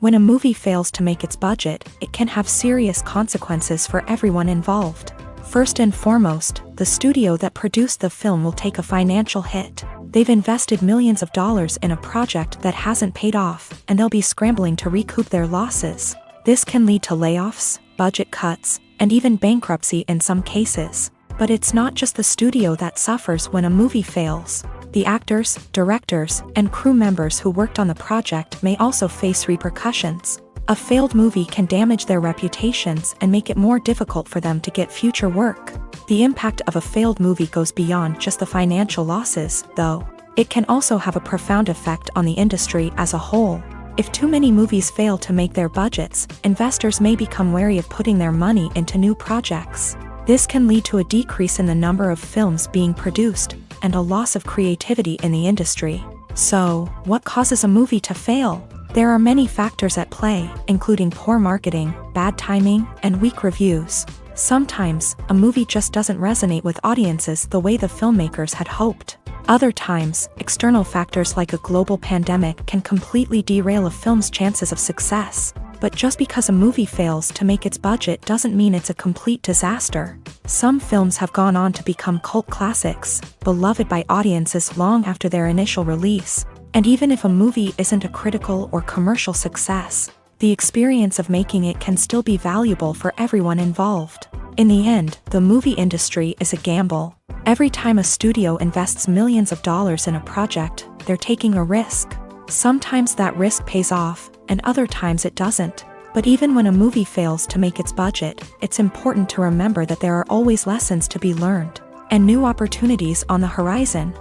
When a movie fails to make its budget, it can have serious consequences for everyone involved. First and foremost, the studio that produced the film will take a financial hit. They've invested millions of dollars in a project that hasn't paid off, and they'll be scrambling to recoup their losses. This can lead to layoffs, budget cuts, and even bankruptcy in some cases. But it's not just the studio that suffers when a movie fails. The actors, directors, and crew members who worked on the project may also face repercussions. A failed movie can damage their reputations and make it more difficult for them to get future work. The impact of a failed movie goes beyond just the financial losses, though. It can also have a profound effect on the industry as a whole. If too many movies fail to make their budgets, investors may become wary of putting their money into new projects. This can lead to a decrease in the number of films being produced, and a loss of creativity in the industry. So, what causes a movie to fail? There are many factors at play, including poor marketing, bad timing, and weak reviews. Sometimes, a movie just doesn't resonate with audiences the way the filmmakers had hoped. Other times, external factors like a global pandemic can completely derail a film's chances of success. But just because a movie fails to make its budget doesn't mean it's a complete disaster. Some films have gone on to become cult classics, beloved by audiences long after their initial release. And even if a movie isn't a critical or commercial success, the experience of making it can still be valuable for everyone involved. In the end, the movie industry is a gamble. Every time a studio invests millions of dollars in a project, they're taking a risk. Sometimes that risk pays off, and other times it doesn't. But even when a movie fails to make its budget, it's important to remember that there are always lessons to be learned, and new opportunities on the horizon.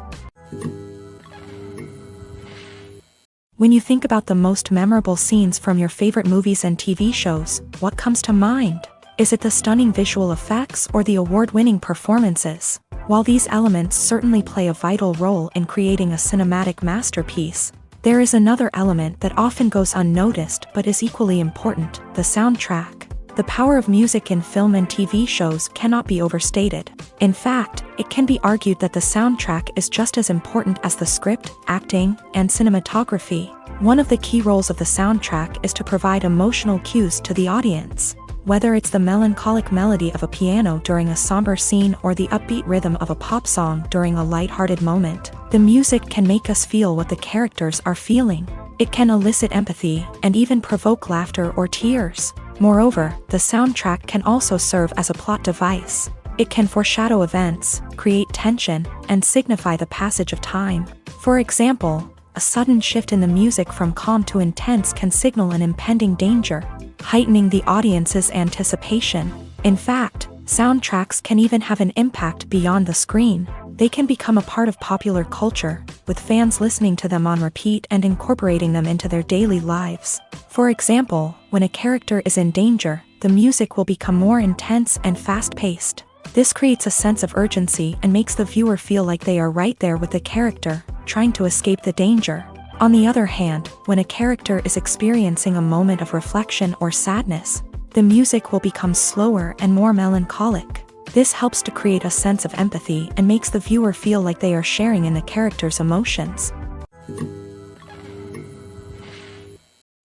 When you think about the most memorable scenes from your favorite movies and TV shows, what comes to mind? Is it the stunning visual effects or the award-winning performances? While these elements certainly play a vital role in creating a cinematic masterpiece, there is another element that often goes unnoticed but is equally important: the soundtrack. The power of music in film and TV shows cannot be overstated. In fact, it can be argued that the soundtrack is just as important as the script, acting, and cinematography. One of the key roles of the soundtrack is to provide emotional cues to the audience. Whether it's the melancholic melody of a piano during a somber scene or the upbeat rhythm of a pop song during a lighthearted moment, the music can make us feel what the characters are feeling. It can elicit empathy and even provoke laughter or tears. Moreover, the soundtrack can also serve as a plot device. It can foreshadow events, create tension, and signify the passage of time. For example, a sudden shift in the music from calm to intense can signal an impending danger, heightening the audience's anticipation. In fact, soundtracks can even have an impact beyond the screen. They can become a part of popular culture, with fans listening to them on repeat and incorporating them into their daily lives. For example, when a character is in danger, the music will become more intense and fast-paced, This creates a sense of urgency and makes the viewer feel like they are right there with the character, trying to escape the danger. On the other hand, when a character is experiencing a moment of reflection or sadness, the music will become slower and more melancholic. This helps to create a sense of empathy and makes the viewer feel like they are sharing in the character's emotions.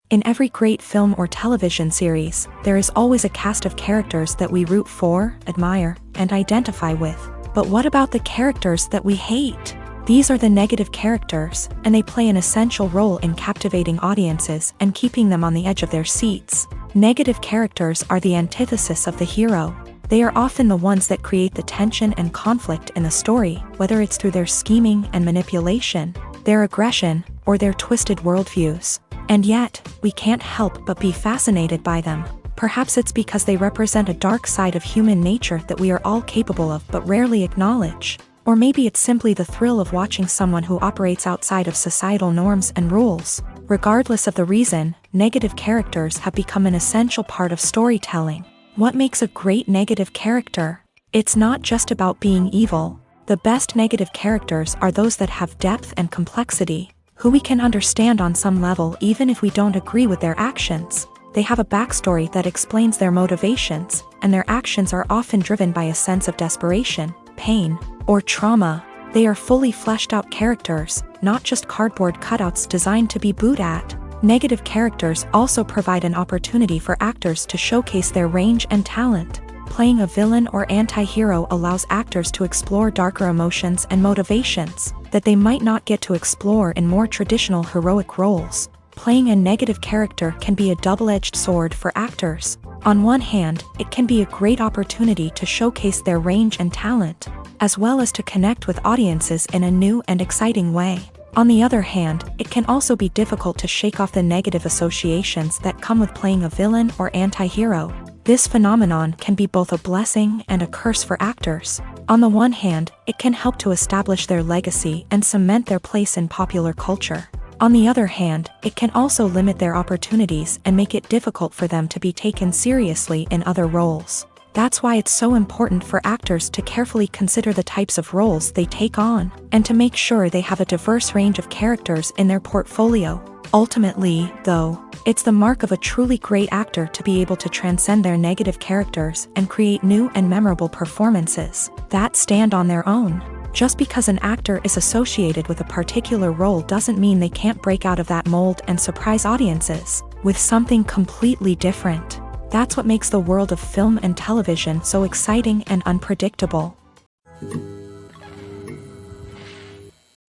In every great film or television series, there is always a cast of characters that we root for, admire, and identify with. But what about the characters that we hate? These are the negative characters, and they play an essential role in captivating audiences and keeping them on the edge of their seats. Negative characters are the antithesis of the hero. They are often the ones that create the tension and conflict in the story, whether it's through their scheming and manipulation, their aggression, or their twisted worldviews. And yet, we can't help but be fascinated by them. Perhaps it's because they represent a dark side of human nature that we are all capable of but rarely acknowledge. Or maybe it's simply the thrill of watching someone who operates outside of societal norms and rules. Regardless of the reason, negative characters have become an essential part of storytelling. What makes a great negative character? It's not just about being evil. The best negative characters are those that have depth and complexity, who we can understand on some level even if we don't agree with their actions. They have a backstory that explains their motivations, and their actions are often driven by a sense of desperation, pain, or trauma. They are fully fleshed out characters, not just cardboard cutouts designed to be booed at. Negative characters also provide an opportunity for actors to showcase their range and talent. Playing a villain or anti-hero allows actors to explore darker emotions and motivations that they might not get to explore in more traditional heroic roles. Playing a negative character can be a double-edged sword for actors. On one hand, it can be a great opportunity to showcase their range and talent, as well as to connect with audiences in a new and exciting way. On the other hand, it can also be difficult to shake off the negative associations that come with playing a villain or anti-hero. This phenomenon can be both a blessing and a curse for actors. On the one hand, it can help to establish their legacy and cement their place in popular culture. On the other hand, it can also limit their opportunities and make it difficult for them to be taken seriously in other roles. That's why it's so important for actors to carefully consider the types of roles they take on, and to make sure they have a diverse range of characters in their portfolio. Ultimately, though, it's the mark of a truly great actor to be able to transcend their negative characters and create new and memorable performances that stand on their own. Just because an actor is associated with a particular role doesn't mean they can't break out of that mold and surprise audiences with something completely different. That's what makes the world of film and television so exciting and unpredictable.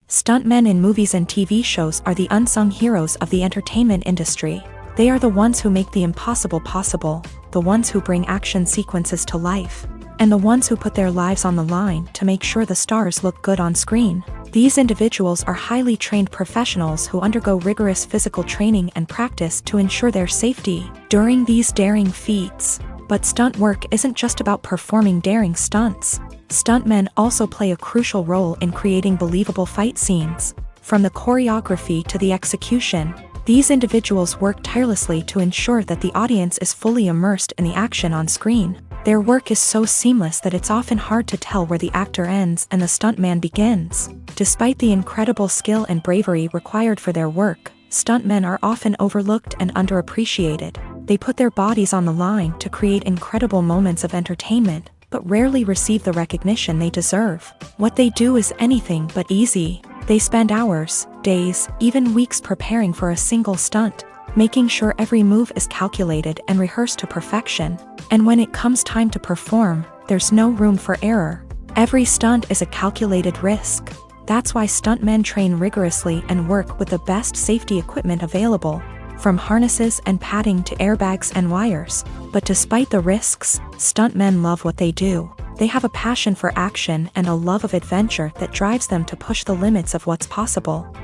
Stuntmen in movies and TV shows are the unsung heroes of the entertainment industry. They are the ones who make the impossible possible, the ones who bring action sequences to life, and the ones who put their lives on the line to make sure the stars look good on screen. These individuals are highly trained professionals who undergo rigorous physical training and practice to ensure their safety during these daring feats. But stunt work isn't just about performing daring stunts. Stuntmen also play a crucial role in creating believable fight scenes. From the choreography to the execution, these individuals work tirelessly to ensure that the audience is fully immersed in the action on screen. Their work is so seamless that it's often hard to tell where the actor ends and the stuntman begins. Despite the incredible skill and bravery required for their work, stuntmen are often overlooked and underappreciated. They put their bodies on the line to create incredible moments of entertainment, but rarely receive the recognition they deserve. What they do is anything but easy. They spend hours, days, even weeks preparing for a single stunt, making sure every move is calculated and rehearsed to perfection. And when it comes time to perform, there's no room for error. Every stunt is a calculated risk. That's why stuntmen train rigorously and work with the best safety equipment available, from harnesses and padding to airbags and wires. But despite the risks, stuntmen love what they do. They have a passion for action and a love of adventure that drives them to push the limits of what's possible.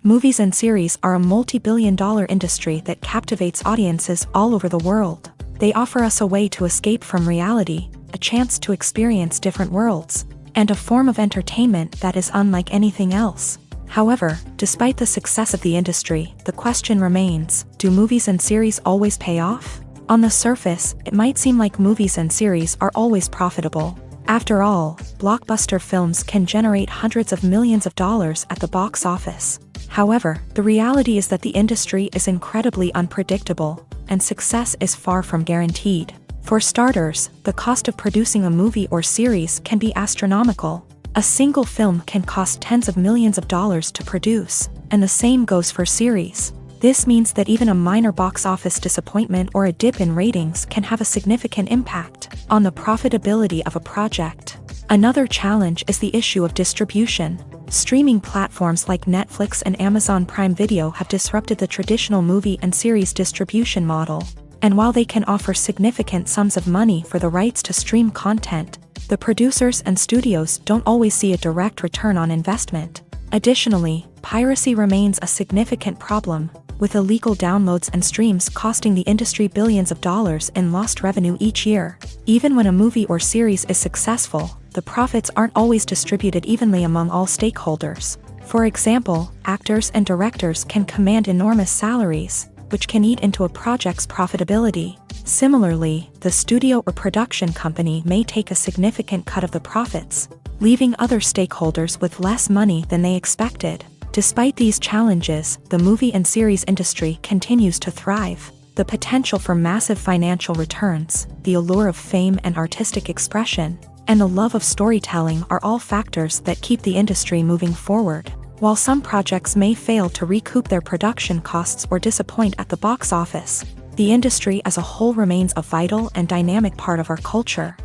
Movies and series are a multi-billion-dollar industry that captivates audiences all over the world. They offer us a way to escape from reality, a chance to experience different worlds, and a form of entertainment that is unlike anything else. However, despite the success of the industry, the question remains, do movies and series always pay off? On the surface, it might seem like movies and series are always profitable. After all, blockbuster films can generate hundreds of millions of dollars at the box office. However, the reality is that the industry is incredibly unpredictable, and success is far from guaranteed. For starters, the cost of producing a movie or series can be astronomical. A single film can cost tens of millions of dollars to produce, and the same goes for series. This means that even a minor box office disappointment or a dip in ratings can have a significant impact on the profitability of a project. Another challenge is the issue of distribution. Streaming platforms like Netflix and Amazon Prime Video have disrupted the traditional movie and series distribution model. And while they can offer significant sums of money for the rights to stream content, the producers and studios don't always see a direct return on investment. Additionally, piracy remains a significant problem, with illegal downloads and streams costing the industry billions of dollars in lost revenue each year. Even when a movie or series is successful, the profits aren't always distributed evenly among all stakeholders. For example, actors and directors can command enormous salaries, which can eat into a project's profitability. Similarly, the studio or production company may take a significant cut of the profits, leaving other stakeholders with less money than they expected. Despite these challenges, the movie and series industry continues to thrive. The potential for massive financial returns, the allure of fame and artistic expression, and the love of storytelling are all factors that keep the industry moving forward. While some projects may fail to recoup their production costs or disappoint at the box office, the industry as a whole remains a vital and dynamic part of our culture.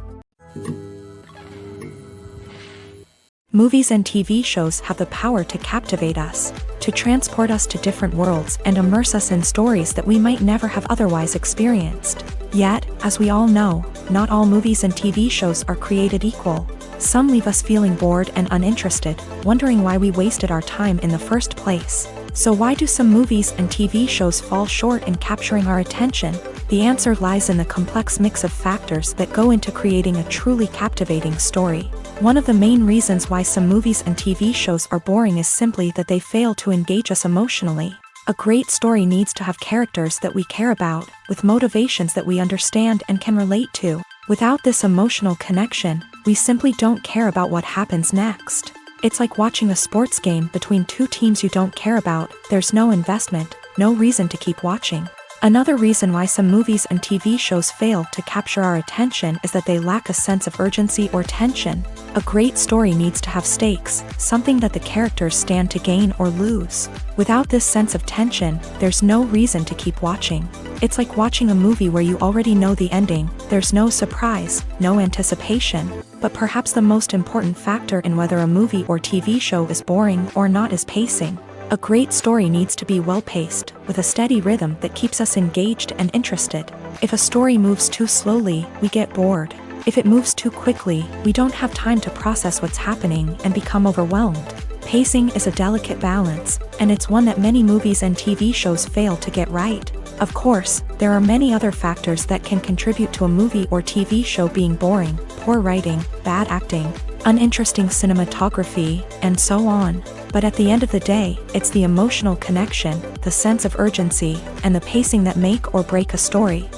Movies and TV shows have the power to captivate us, to transport us to different worlds and immerse us in stories that we might never have otherwise experienced. Yet, as we all know, not all movies and TV shows are created equal. Some leave us feeling bored and uninterested, wondering why we wasted our time in the first place. So why do some movies and TV shows fall short in capturing our attention? The answer lies in the complex mix of factors that go into creating a truly captivating story. One of the main reasons why some movies and TV shows are boring is simply that they fail to engage us emotionally. A great story needs to have characters that we care about, with motivations that we understand and can relate to. Without this emotional connection, we simply don't care about what happens next. It's like watching a sports game between two teams you don't care about. There's no investment, no reason to keep watching. Another reason why some movies and TV shows fail to capture our attention is that they lack a sense of urgency or tension. A great story needs to have stakes, something that the characters stand to gain or lose. Without this sense of tension, there's no reason to keep watching. It's like watching a movie where you already know the ending. There's no surprise, no anticipation. But perhaps the most important factor in whether a movie or TV show is boring or not is pacing. A great story needs to be well-paced, with a steady rhythm that keeps us engaged and interested. If a story moves too slowly, we get bored. If it moves too quickly, we don't have time to process what's happening and become overwhelmed. Pacing is a delicate balance, and it's one that many movies and TV shows fail to get right. Of course, there are many other factors that can contribute to a movie or TV show being boring: poor writing, bad acting, uninteresting cinematography, and so on. But at the end of the day, it's the emotional connection, the sense of urgency, and the pacing that make or break a story.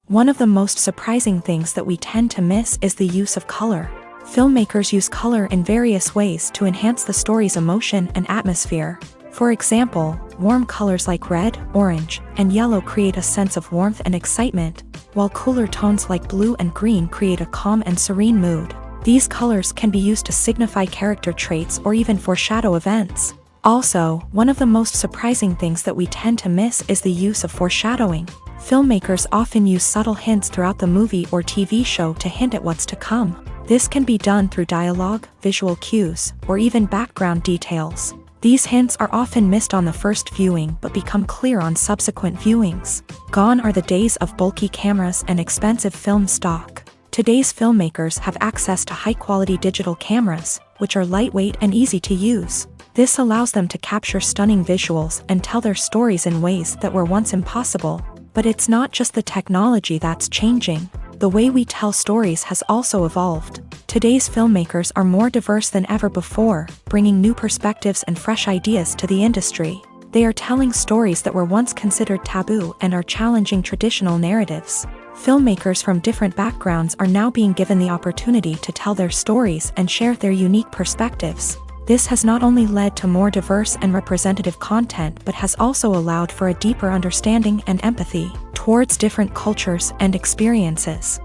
One of the most surprising things that we tend to miss is the use of color. Filmmakers use color in various ways to enhance the story's emotion and atmosphere. For example, warm colors like red, orange, and yellow create a sense of warmth and excitement, while cooler tones like blue and green create a calm and serene mood. These colors can be used to signify character traits or even foreshadow events. Also, one of the most surprising things that we tend to miss is the use of foreshadowing. Filmmakers often use subtle hints throughout the movie or TV show to hint at what's to come. This can be done through dialogue, visual cues, or even background details. These hints are often missed on the first viewing but become clear on subsequent viewings. Gone are the days of bulky cameras and expensive film stock. Today's filmmakers have access to high-quality digital cameras, which are lightweight and easy to use. This allows them to capture stunning visuals and tell their stories in ways that were once impossible. But it's not just the technology that's changing. The way we tell stories has also evolved. Today's filmmakers are more diverse than ever before, bringing new perspectives and fresh ideas to the industry. They are telling stories that were once considered taboo and are challenging traditional narratives. Filmmakers from different backgrounds are now being given the opportunity to tell their stories and share their unique perspectives. This has not only led to more diverse and representative content but has also allowed for a deeper understanding and empathy towards different cultures and experiences.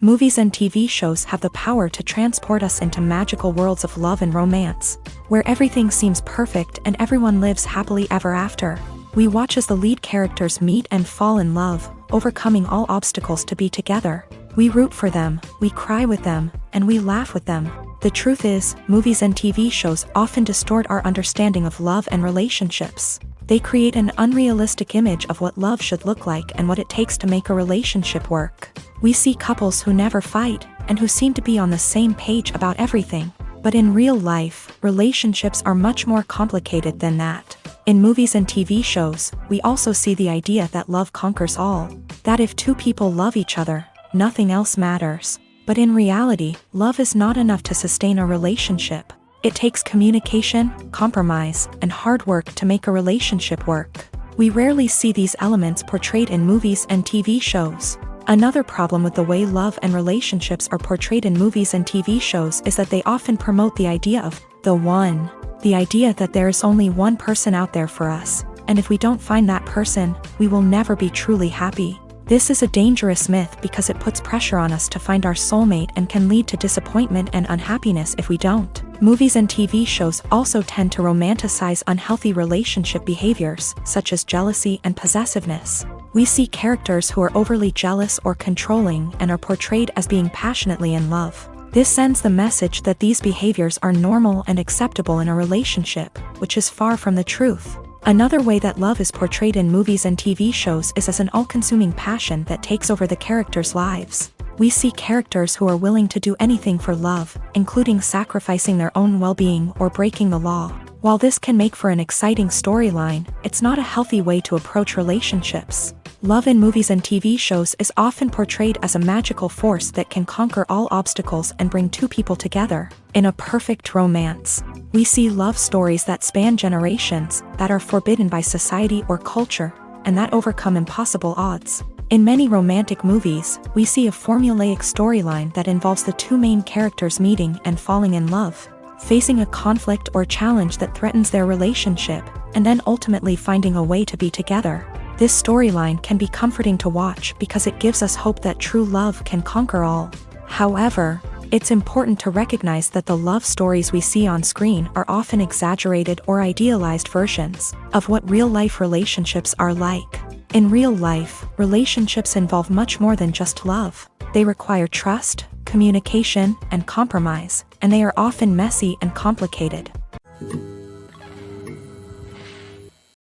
Movies and TV shows have the power to transport us into magical worlds of love and romance, where everything seems perfect and everyone lives happily ever after. We watch as the lead characters meet and fall in love, overcoming all obstacles to be together. We root for them, we cry with them, and we laugh with them. The truth is, movies and TV shows often distort our understanding of love and relationships. They create an unrealistic image of what love should look like and what it takes to make a relationship work. We see couples who never fight, and who seem to be on the same page about everything. But in real life, relationships are much more complicated than that. In movies and TV shows, we also see the idea that love conquers all. That if two people love each other, nothing else matters. But in reality, love is not enough to sustain a relationship. It takes communication, compromise, and hard work to make a relationship work. We rarely see these elements portrayed in movies and TV shows. Another problem with the way love and relationships are portrayed in movies and TV shows is that they often promote the idea of the one. The idea that there is only one person out there for us, and if we don't find that person, we will never be truly happy. This is a dangerous myth because it puts pressure on us to find our soulmate and can lead to disappointment and unhappiness if we don't. Movies and TV shows also tend to romanticize unhealthy relationship behaviors, such as jealousy and possessiveness. We see characters who are overly jealous or controlling and are portrayed as being passionately in love. This sends the message that these behaviors are normal and acceptable in a relationship, which is far from the truth. Another way that love is portrayed in movies and TV shows is as an all-consuming passion that takes over the characters' lives. We see characters who are willing to do anything for love, including sacrificing their own well-being or breaking the law. While this can make for an exciting storyline, it's not a healthy way to approach relationships. Love in movies and TV shows is often portrayed as a magical force that can conquer all obstacles and bring two people together in a perfect romance. We see love stories that span generations, that are forbidden by society or culture, and that overcome impossible odds. In many romantic movies, we see a formulaic storyline that involves the two main characters meeting and falling in love, facing a conflict or challenge that threatens their relationship, and then ultimately finding a way to be together. This storyline can be comforting to watch because it gives us hope that true love can conquer all. However, it's important to recognize that the love stories we see on screen are often exaggerated or idealized versions of what real-life relationships are like. In real life, relationships involve much more than just love. They require trust, communication, and compromise, and they are often messy and complicated.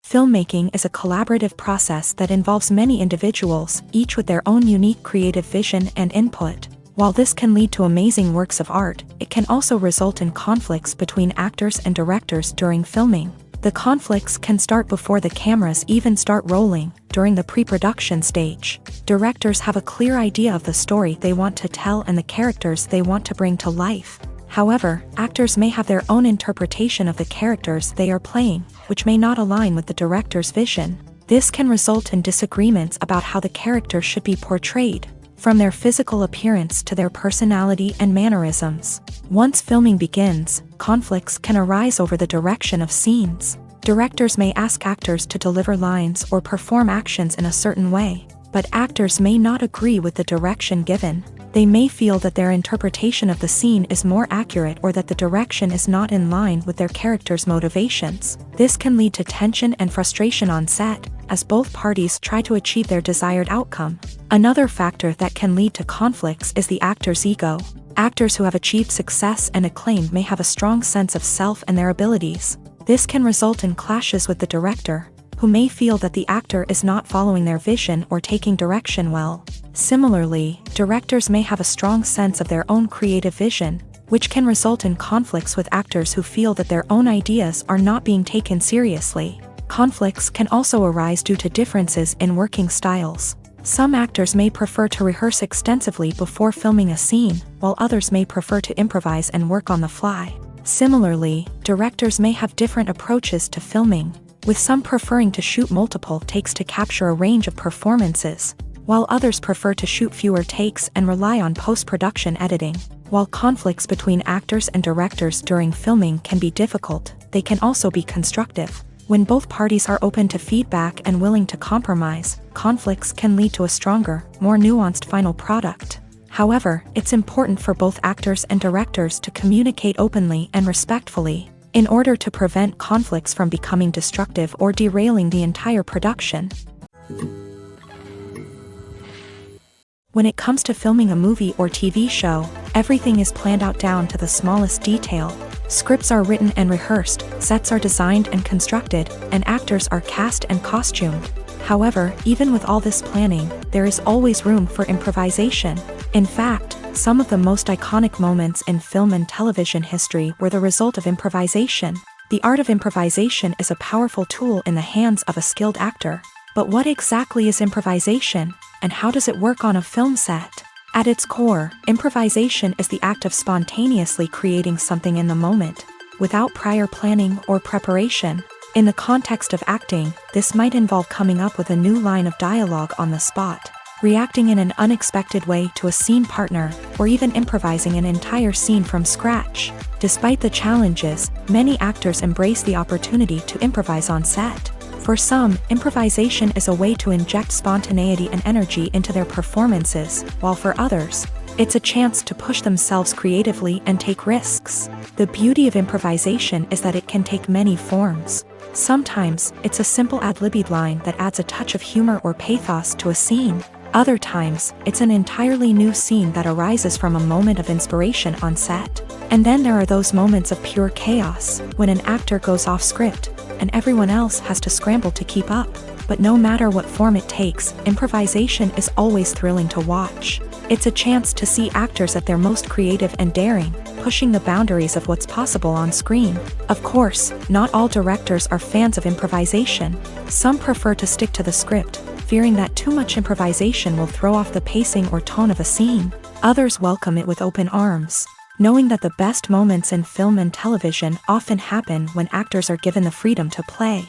Filmmaking is a collaborative process that involves many individuals, each with their own unique creative vision and input. While this can lead to amazing works of art, it can also result in conflicts between actors and directors during filming. The conflicts can start before the cameras even start rolling, during the pre-production stage. Directors have a clear idea of the story they want to tell and the characters they want to bring to life. However, actors may have their own interpretation of the characters they are playing, which may not align with the director's vision. This can result in disagreements about how the character should be portrayed, from their physical appearance to their personality and mannerisms. Once filming begins, conflicts can arise over the direction of scenes. Directors may ask actors to deliver lines or perform actions in a certain way, but actors may not agree with the direction given. They may feel that their interpretation of the scene is more accurate or that the direction is not in line with their character's motivations. This can lead to tension and frustration on set, as both parties try to achieve their desired outcome. Another factor that can lead to conflicts is the actor's ego. Actors who have achieved success and acclaim may have a strong sense of self and their abilities. This can result in clashes with the director, who may feel that the actor is not following their vision or taking direction well. Similarly, directors may have a strong sense of their own creative vision, which can result in conflicts with actors who feel that their own ideas are not being taken seriously. Conflicts can also arise due to differences in working styles. Some actors may prefer to rehearse extensively before filming a scene, while others may prefer to improvise and work on the fly. Similarly, directors may have different approaches to filming, with some preferring to shoot multiple takes to capture a range of performances, while others prefer to shoot fewer takes and rely on post-production editing. While conflicts between actors and directors during filming can be difficult, they can also be constructive. When both parties are open to feedback and willing to compromise, conflicts can lead to a stronger, more nuanced final product. However, it's important for both actors and directors to communicate openly and respectfully, in order to prevent conflicts from becoming destructive or derailing the entire production. When it comes to filming a movie or TV show, everything is planned out down to the smallest detail. Scripts are written and rehearsed, sets are designed and constructed, and actors are cast and costumed. However, even with all this planning, there is always room for improvisation. In fact, some of the most iconic moments in film and television history were the result of improvisation. The art of improvisation is a powerful tool in the hands of a skilled actor. But what exactly is improvisation, and how does it work on a film set? At its core, improvisation is the act of spontaneously creating something in the moment, without prior planning or preparation. In the context of acting, this might involve coming up with a new line of dialogue on the spot, reacting in an unexpected way to a scene partner, or even improvising an entire scene from scratch. Despite the challenges, many actors embrace the opportunity to improvise on set. For some, improvisation is a way to inject spontaneity and energy into their performances, while for others, it's a chance to push themselves creatively and take risks. The beauty of improvisation is that it can take many forms. Sometimes, it's a simple ad-libbed line that adds a touch of humor or pathos to a scene. Other times, it's an entirely new scene that arises from a moment of inspiration on set. And then there are those moments of pure chaos, when an actor goes off script, and everyone else has to scramble to keep up. But no matter what form it takes, improvisation is always thrilling to watch. It's a chance to see actors at their most creative and daring, pushing the boundaries of what's possible on screen. Of course, not all directors are fans of improvisation. Some prefer to stick to the script, fearing that too much improvisation will throw off the pacing or tone of a scene. Others welcome it with open arms, knowing that the best moments in film and television often happen when actors are given the freedom to play.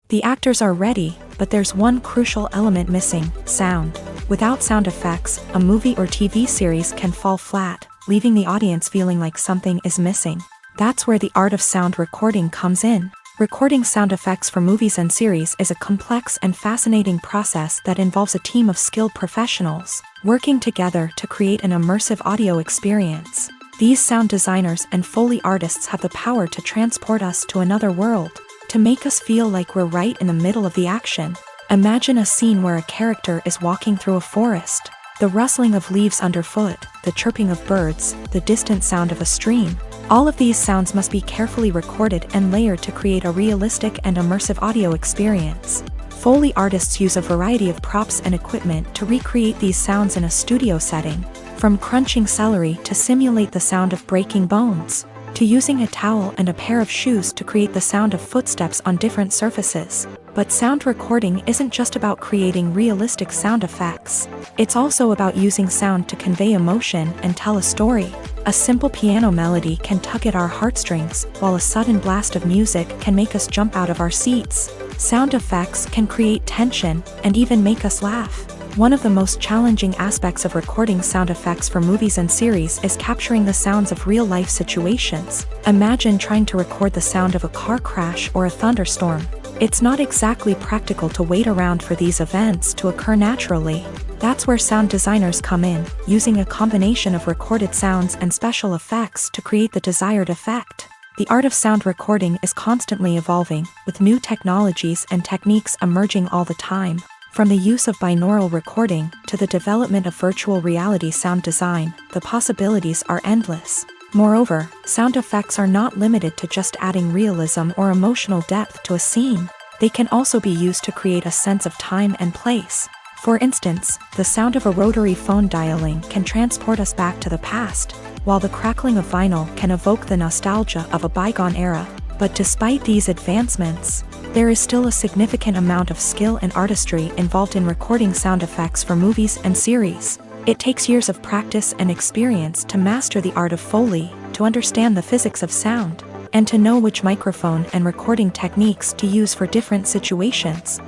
The actors are ready, but there's one crucial element missing: sound. Without sound effects, a movie or TV series can fall flat, leaving the audience feeling like something is missing. That's where the art of sound recording comes in. Recording sound effects for movies and series is a complex and fascinating process that involves a team of skilled professionals working together to create an immersive audio experience. These sound designers and Foley artists have the power to transport us to another world, to make us feel like we're right in the middle of the action. Imagine a scene where a character is walking through a forest. The rustling of leaves underfoot, the chirping of birds, the distant sound of a stream. All of these sounds must be carefully recorded and layered to create a realistic and immersive audio experience. Foley artists use a variety of props and equipment to recreate these sounds in a studio setting, from crunching celery to simulate the sound of breaking bones, to using a towel and a pair of shoes to create the sound of footsteps on different surfaces. But sound recording isn't just about creating realistic sound effects. It's also about using sound to convey emotion and tell a story. A simple piano melody can tug at our heartstrings, while a sudden blast of music can make us jump out of our seats. Sound effects can create tension and even make us laugh. One of the most challenging aspects of recording sound effects for movies and series is capturing the sounds of real-life situations. Imagine trying to record the sound of a car crash or a thunderstorm. It's not exactly practical to wait around for these events to occur naturally. That's where sound designers come in, using a combination of recorded sounds and special effects to create the desired effect. The art of sound recording is constantly evolving, with new technologies and techniques emerging all the time. From the use of binaural recording to the development of virtual reality sound design, the possibilities are endless. Moreover, sound effects are not limited to just adding realism or emotional depth to a scene. They can also be used to create a sense of time and place. For instance, the sound of a rotary phone dialing can transport us back to the past, while the crackling of vinyl can evoke the nostalgia of a bygone era. But despite these advancements, there is still a significant amount of skill and artistry involved in recording sound effects for movies and series. It takes years of practice and experience to master the art of Foley, to understand the physics of sound, and to know which microphone and recording techniques to use for different situations.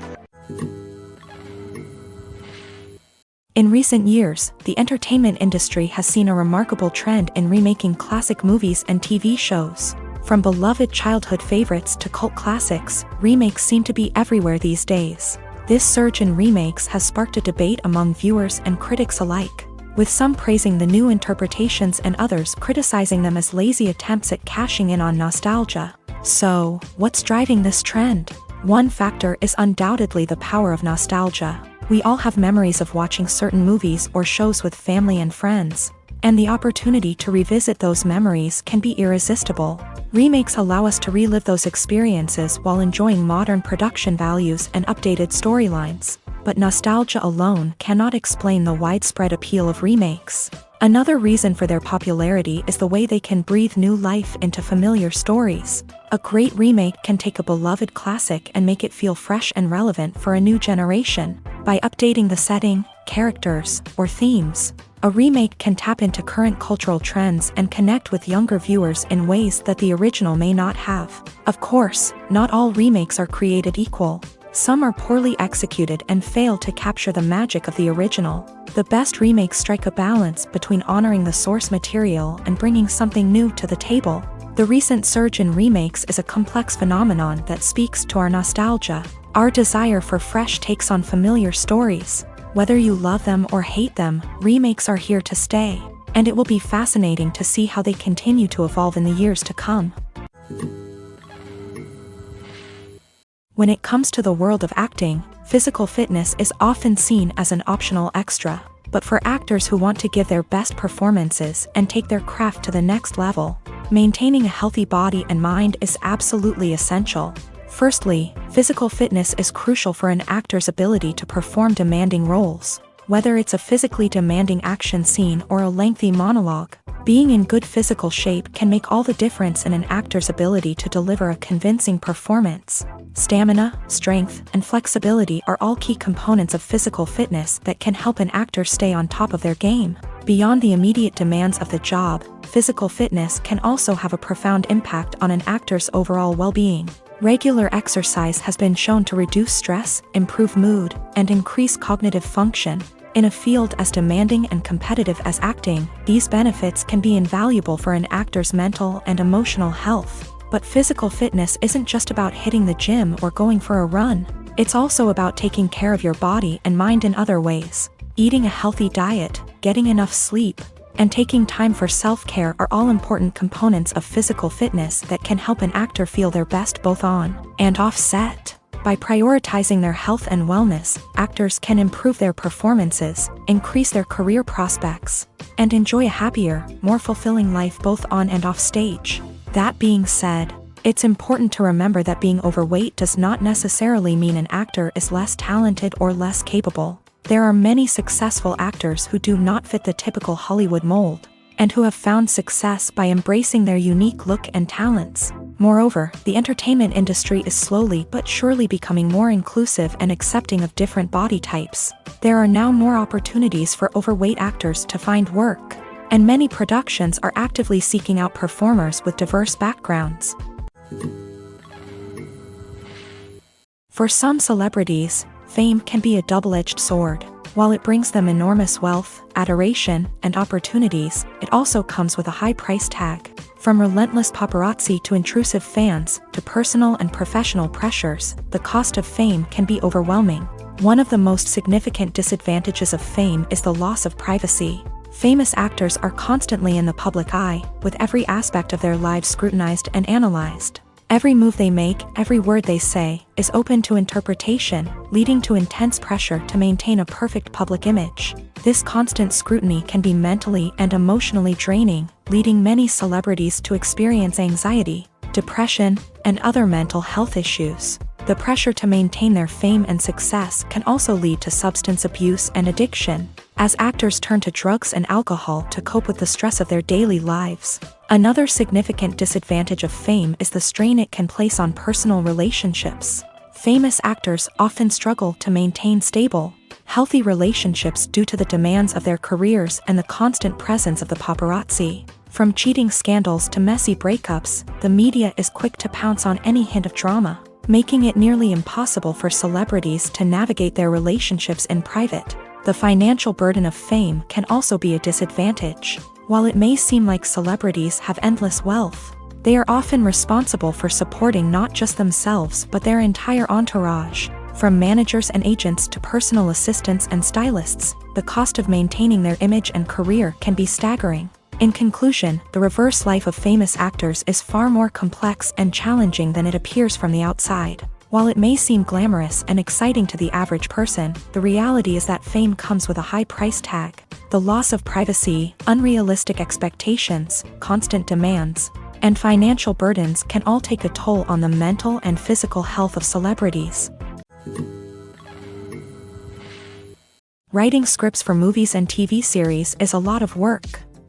In recent years, the entertainment industry has seen a remarkable trend in remaking classic movies and TV shows. From beloved childhood favorites to cult classics, remakes seem to be everywhere these days. This surge in remakes has sparked a debate among viewers and critics alike, with some praising the new interpretations and others criticizing them as lazy attempts at cashing in on nostalgia. So, what's driving this trend? One factor is undoubtedly the power of nostalgia. We all have memories of watching certain movies or shows with family and friends, and the opportunity to revisit those memories can be irresistible. Remakes allow us to relive those experiences while enjoying modern production values and updated storylines. But nostalgia alone cannot explain the widespread appeal of remakes. Another reason for their popularity is the way they can breathe new life into familiar stories. A great remake can take a beloved classic and make it feel fresh and relevant for a new generation. By updating the setting, characters, or themes, a remake can tap into current cultural trends and connect with younger viewers in ways that the original may not have. Of course, not all remakes are created equal. Some are poorly executed and fail to capture the magic of the original. The best remakes strike a balance between honoring the source material and bringing something new to the table. The recent surge in remakes is a complex phenomenon that speaks to our nostalgia, our desire for fresh takes on familiar stories. Whether you love them or hate them, remakes are here to stay, and it will be fascinating to see how they continue to evolve in the years to come. When it comes to the world of acting, physical fitness is often seen as an optional extra. But for actors who want to give their best performances and take their craft to the next level, maintaining a healthy body and mind is absolutely essential. Firstly, physical fitness is crucial for an actor's ability to perform demanding roles. Whether it's a physically demanding action scene or a lengthy monologue, being in good physical shape can make all the difference in an actor's ability to deliver a convincing performance. Stamina, strength, and flexibility are all key components of physical fitness that can help an actor stay on top of their game. Beyond the immediate demands of the job, physical fitness can also have a profound impact on an actor's overall well-being. Regular exercise has been shown to reduce stress, improve mood, and increase cognitive function. In a field as demanding and competitive as acting, these benefits can be invaluable for an actor's mental and emotional health. But physical fitness isn't just about hitting the gym or going for a run. It's also about taking care of your body and mind in other ways. Eating a healthy diet, getting enough sleep, and taking time for self-care are all important components of physical fitness that can help an actor feel their best both on and off set. By prioritizing their health and wellness, actors can improve their performances, increase their career prospects, and enjoy a happier, more fulfilling life both on and off stage. That being said, it's important to remember that being overweight does not necessarily mean an actor is less talented or less capable. There are many successful actors who do not fit the typical Hollywood mold, and who have found success by embracing their unique look and talents. Moreover, the entertainment industry is slowly but surely becoming more inclusive and accepting of different body types. There are now more opportunities for overweight actors to find work, and many productions are actively seeking out performers with diverse backgrounds. For some celebrities, fame can be a double-edged sword. While it brings them enormous wealth, adoration, and opportunities, it also comes with a high price tag. From relentless paparazzi to intrusive fans, to personal and professional pressures, the cost of fame can be overwhelming. One of the most significant disadvantages of fame is the loss of privacy. Famous actors are constantly in the public eye, with every aspect of their lives scrutinized and analyzed. Every move they make, every word they say, is open to interpretation, leading to intense pressure to maintain a perfect public image. This constant scrutiny can be mentally and emotionally draining, leading many celebrities to experience anxiety, depression, and other mental health issues. The pressure to maintain their fame and success can also lead to substance abuse and addiction, as actors turn to drugs and alcohol to cope with the stress of their daily lives. Another significant disadvantage of fame is the strain it can place on personal relationships. Famous actors often struggle to maintain stable, healthy relationships due to the demands of their careers and the constant presence of the paparazzi. From cheating scandals to messy breakups, the media is quick to pounce on any hint of drama, making it nearly impossible for celebrities to navigate their relationships in private. The financial burden of fame can also be a disadvantage. While it may seem like celebrities have endless wealth, they are often responsible for supporting not just themselves but their entire entourage. From managers and agents to personal assistants and stylists, the cost of maintaining their image and career can be staggering. In conclusion, the reverse life of famous actors is far more complex and challenging than it appears from the outside. While it may seem glamorous and exciting to the average person, the reality is that fame comes with a high price tag. The loss of privacy, unrealistic expectations, constant demands, and financial burdens can all take a toll on the mental and physical health of celebrities. Writing scripts for movies and TV series is a lot of work.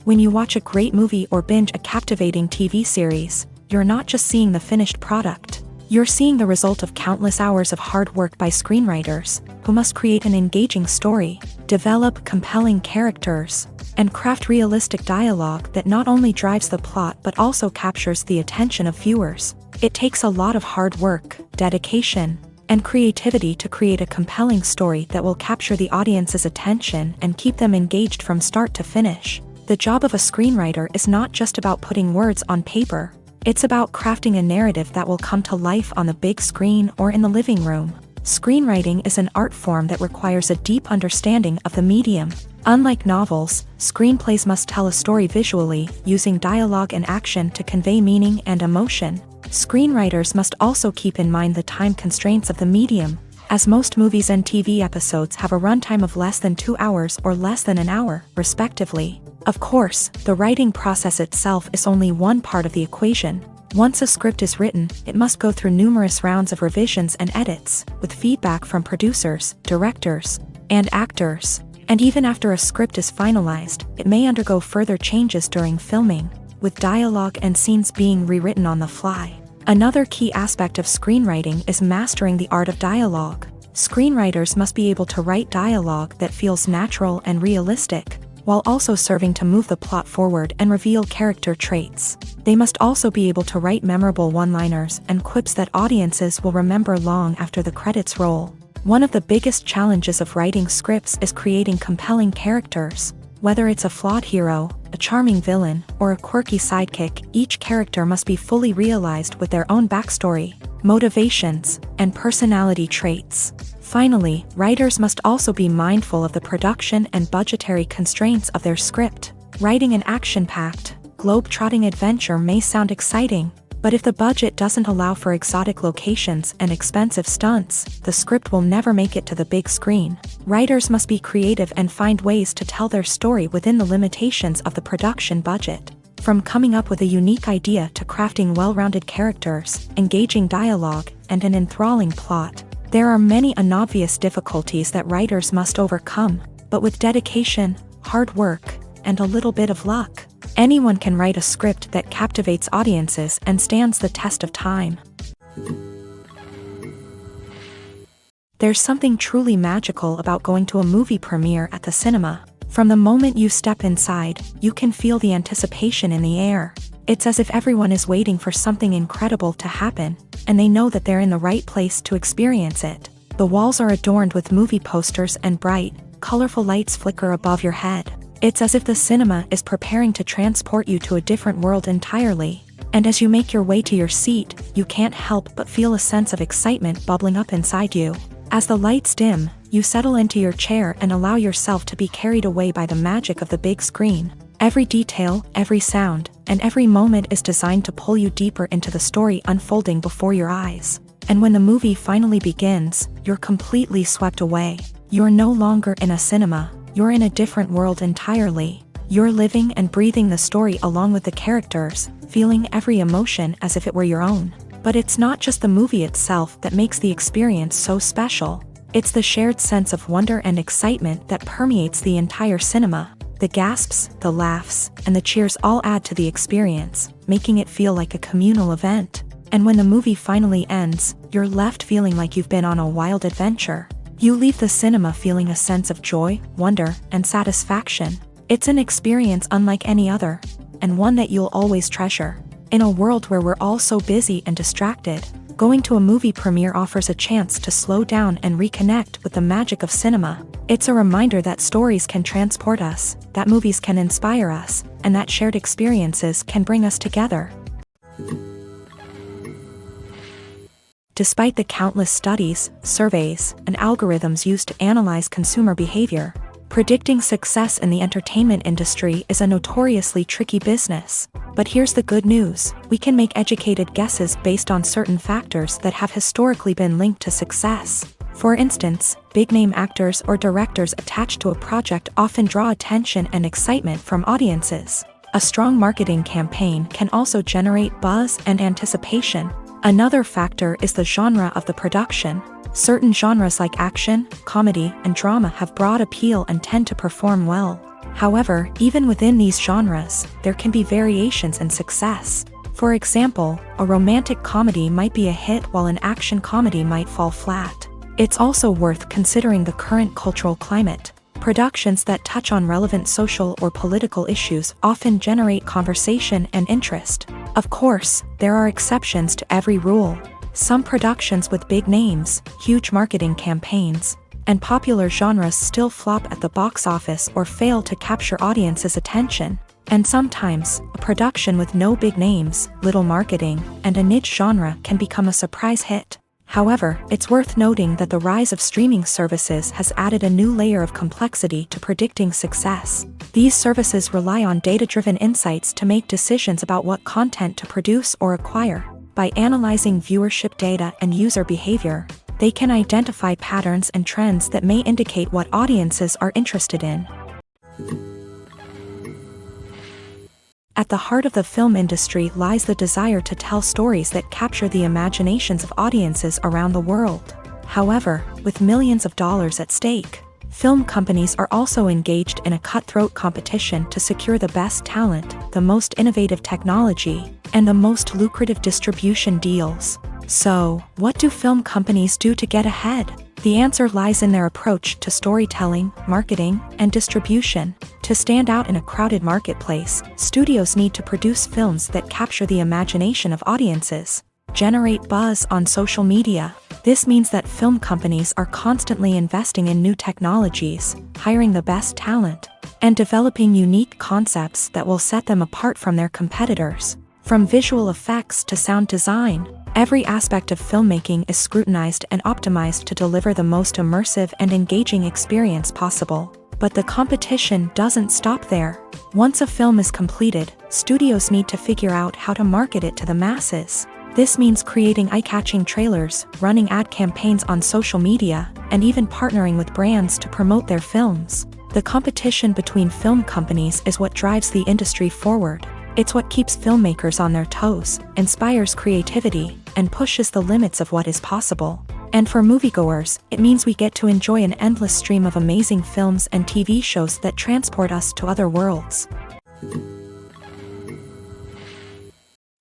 When you watch a great movie or binge a captivating TV series, you're not just seeing the finished product. You're seeing the result of countless hours of hard work by screenwriters, who must create an engaging story, develop compelling characters, and craft realistic dialogue that not only drives the plot but also captures the attention of viewers. It takes a lot of hard work, dedication, and creativity to create a compelling story that will capture the audience's attention and keep them engaged from start to finish. The job of a screenwriter is not just about putting words on paper. It's about crafting a narrative that will come to life on the big screen or in the living room. Screenwriting is an art form that requires a deep understanding of the medium. Unlike novels, screenplays must tell a story visually, using dialogue and action to convey meaning and emotion. Screenwriters must also keep in mind the time constraints of the medium, as most movies and TV episodes have a runtime of less than 2 hours or less than an hour, respectively. Of course, the writing process itself is only one part of the equation. Once a script is written, it must go through numerous rounds of revisions and edits, with feedback from producers, directors, and actors. And even after a script is finalized, it may undergo further changes during filming, with dialogue and scenes being rewritten on the fly. Another key aspect of screenwriting is mastering the art of dialogue. Screenwriters must be able to write dialogue that feels natural and realistic, while also serving to move the plot forward and reveal character traits. They must also be able to write memorable one-liners and quips that audiences will remember long after the credits roll. One of the biggest challenges of writing scripts is creating compelling characters. Whether it's a flawed hero, a charming villain, or a quirky sidekick, each character must be fully realized with their own backstory, motivations, and personality traits. Finally, writers must also be mindful of the production and budgetary constraints of their script. Writing an action-packed, globe-trotting adventure may sound exciting, but if the budget doesn't allow for exotic locations and expensive stunts, the script will never make it to the big screen. Writers must be creative and find ways to tell their story within the limitations of the production budget. From coming up with a unique idea to crafting well-rounded characters, engaging dialogue, and an enthralling plot, there are many unobvious difficulties that writers must overcome, but with dedication, hard work, and a little bit of luck, anyone can write a script that captivates audiences and stands the test of time. There's something truly magical about going to a movie premiere at the cinema. From the moment you step inside, you can feel the anticipation in the air. It's as if everyone is waiting for something incredible to happen, and they know that they're in the right place to experience it. The walls are adorned with movie posters and bright, colorful lights flicker above your head. It's as if the cinema is preparing to transport you to a different world entirely. And as you make your way to your seat, you can't help but feel a sense of excitement bubbling up inside you. As the lights dim, you settle into your chair and allow yourself to be carried away by the magic of the big screen. Every detail, every sound, and every moment is designed to pull you deeper into the story unfolding before your eyes. And when the movie finally begins, you're completely swept away. You're no longer in a cinema, you're in a different world entirely. You're living and breathing the story along with the characters, feeling every emotion as if it were your own. But it's not just the movie itself that makes the experience so special. It's the shared sense of wonder and excitement that permeates the entire cinema. The gasps, the laughs, and the cheers all add to the experience, making it feel like a communal event. And when the movie finally ends, you're left feeling like you've been on a wild adventure. You leave the cinema feeling a sense of joy, wonder, and satisfaction. It's an experience unlike any other, and one that you'll always treasure. In a world where we're all so busy and distracted, going to a movie premiere offers a chance to slow down and reconnect with the magic of cinema. It's a reminder that stories can transport us, that movies can inspire us, and that shared experiences can bring us together. Despite the countless studies, surveys, and algorithms used to analyze consumer behavior, predicting success in the entertainment industry is a notoriously tricky business. But here's the good news: we can make educated guesses based on certain factors that have historically been linked to success. For instance, big-name actors or directors attached to a project often draw attention and excitement from audiences. A strong marketing campaign can also generate buzz and anticipation. Another factor is the genre of the production. Certain genres like action, comedy, and drama have broad appeal and tend to perform well. However, even within these genres, there can be variations in success. For example, a romantic comedy might be a hit while an action comedy might fall flat. It's also worth considering the current cultural climate. Productions that touch on relevant social or political issues often generate conversation and interest. Of course, there are exceptions to every rule. Some productions with big names, huge marketing campaigns, and popular genres still flop at the box office or fail to capture audiences' attention. And sometimes, a production with no big names, little marketing, and a niche genre can become a surprise hit. However, it's worth noting that the rise of streaming services has added a new layer of complexity to predicting success. These services rely on data-driven insights to make decisions about what content to produce or acquire. By analyzing viewership data and user behavior, they can identify patterns and trends that may indicate what audiences are interested in. At the heart of the film industry lies the desire to tell stories that capture the imaginations of audiences around the world. However, with millions of dollars at stake, film companies are also engaged in a cutthroat competition to secure the best talent, the most innovative technology, and the most lucrative distribution deals. So, what do film companies do to get ahead? The answer lies in their approach to storytelling, marketing, and distribution. To stand out in a crowded marketplace, studios need to produce films that capture the imagination of audiences, generate buzz on social media. This means that film companies are constantly investing in new technologies, hiring the best talent, and developing unique concepts that will set them apart from their competitors. From visual effects to sound design, every aspect of filmmaking is scrutinized and optimized to deliver the most immersive and engaging experience possible. But the competition doesn't stop there. Once a film is completed, studios need to figure out how to market it to the masses. This means creating eye-catching trailers, running ad campaigns on social media, and even partnering with brands to promote their films. The competition between film companies is what drives the industry forward. It's what keeps filmmakers on their toes, inspires creativity, and pushes the limits of what is possible. And for moviegoers, it means we get to enjoy an endless stream of amazing films and TV shows that transport us to other worlds.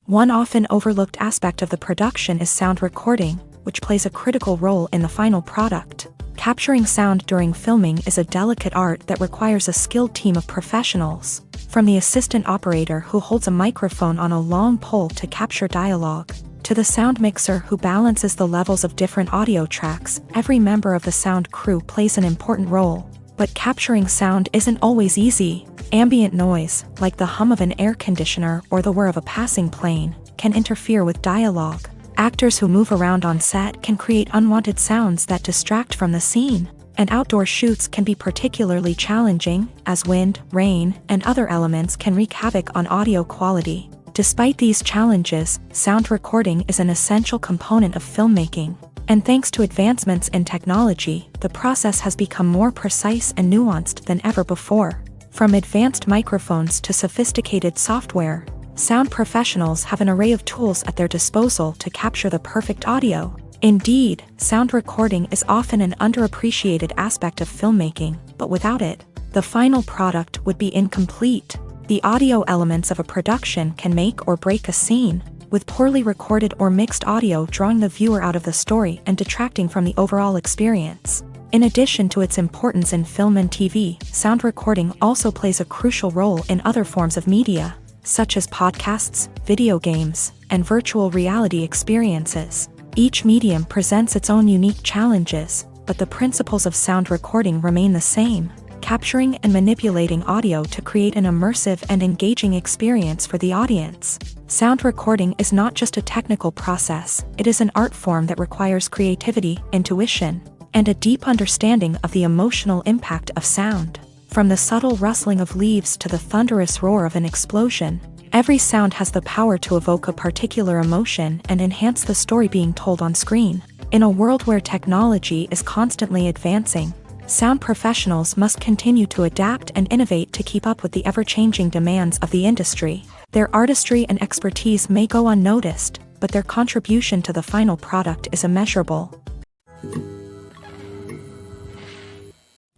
One often overlooked aspect of the production is sound recording, which plays a critical role in the final product. Capturing sound during filming is a delicate art that requires a skilled team of professionals. From the assistant operator who holds a microphone on a long pole to capture dialogue, to the sound mixer who balances the levels of different audio tracks, every member of the sound crew plays an important role. But capturing sound isn't always easy. Ambient noise, like the hum of an air conditioner or the whir of a passing plane, can interfere with dialogue. Actors who move around on set can create unwanted sounds that distract from the scene. And outdoor shoots can be particularly challenging, as wind, rain, and other elements can wreak havoc on audio quality. Despite these challenges, sound recording is an essential component of filmmaking. And thanks to advancements in technology, the process has become more precise and nuanced than ever before. From advanced microphones to sophisticated software, sound professionals have an array of tools at their disposal to capture the perfect audio. Indeed, sound recording is often an underappreciated aspect of filmmaking, but without it, the final product would be incomplete. The audio elements of a production can make or break a scene, with poorly recorded or mixed audio drawing the viewer out of the story and detracting from the overall experience. In addition to its importance in film and TV, sound recording also plays a crucial role in other forms of media, such as podcasts, video games, and virtual reality experiences. Each medium presents its own unique challenges, but the principles of sound recording remain the same, capturing and manipulating audio to create an immersive and engaging experience for the audience. Sound recording is not just a technical process, it is an art form that requires creativity, intuition, and a deep understanding of the emotional impact of sound. From the subtle rustling of leaves to the thunderous roar of an explosion, every sound has the power to evoke a particular emotion and enhance the story being told on screen. In a world where technology is constantly advancing, sound professionals must continue to adapt and innovate to keep up with the ever-changing demands of the industry. Their artistry and expertise may go unnoticed, but their contribution to the final product is immeasurable.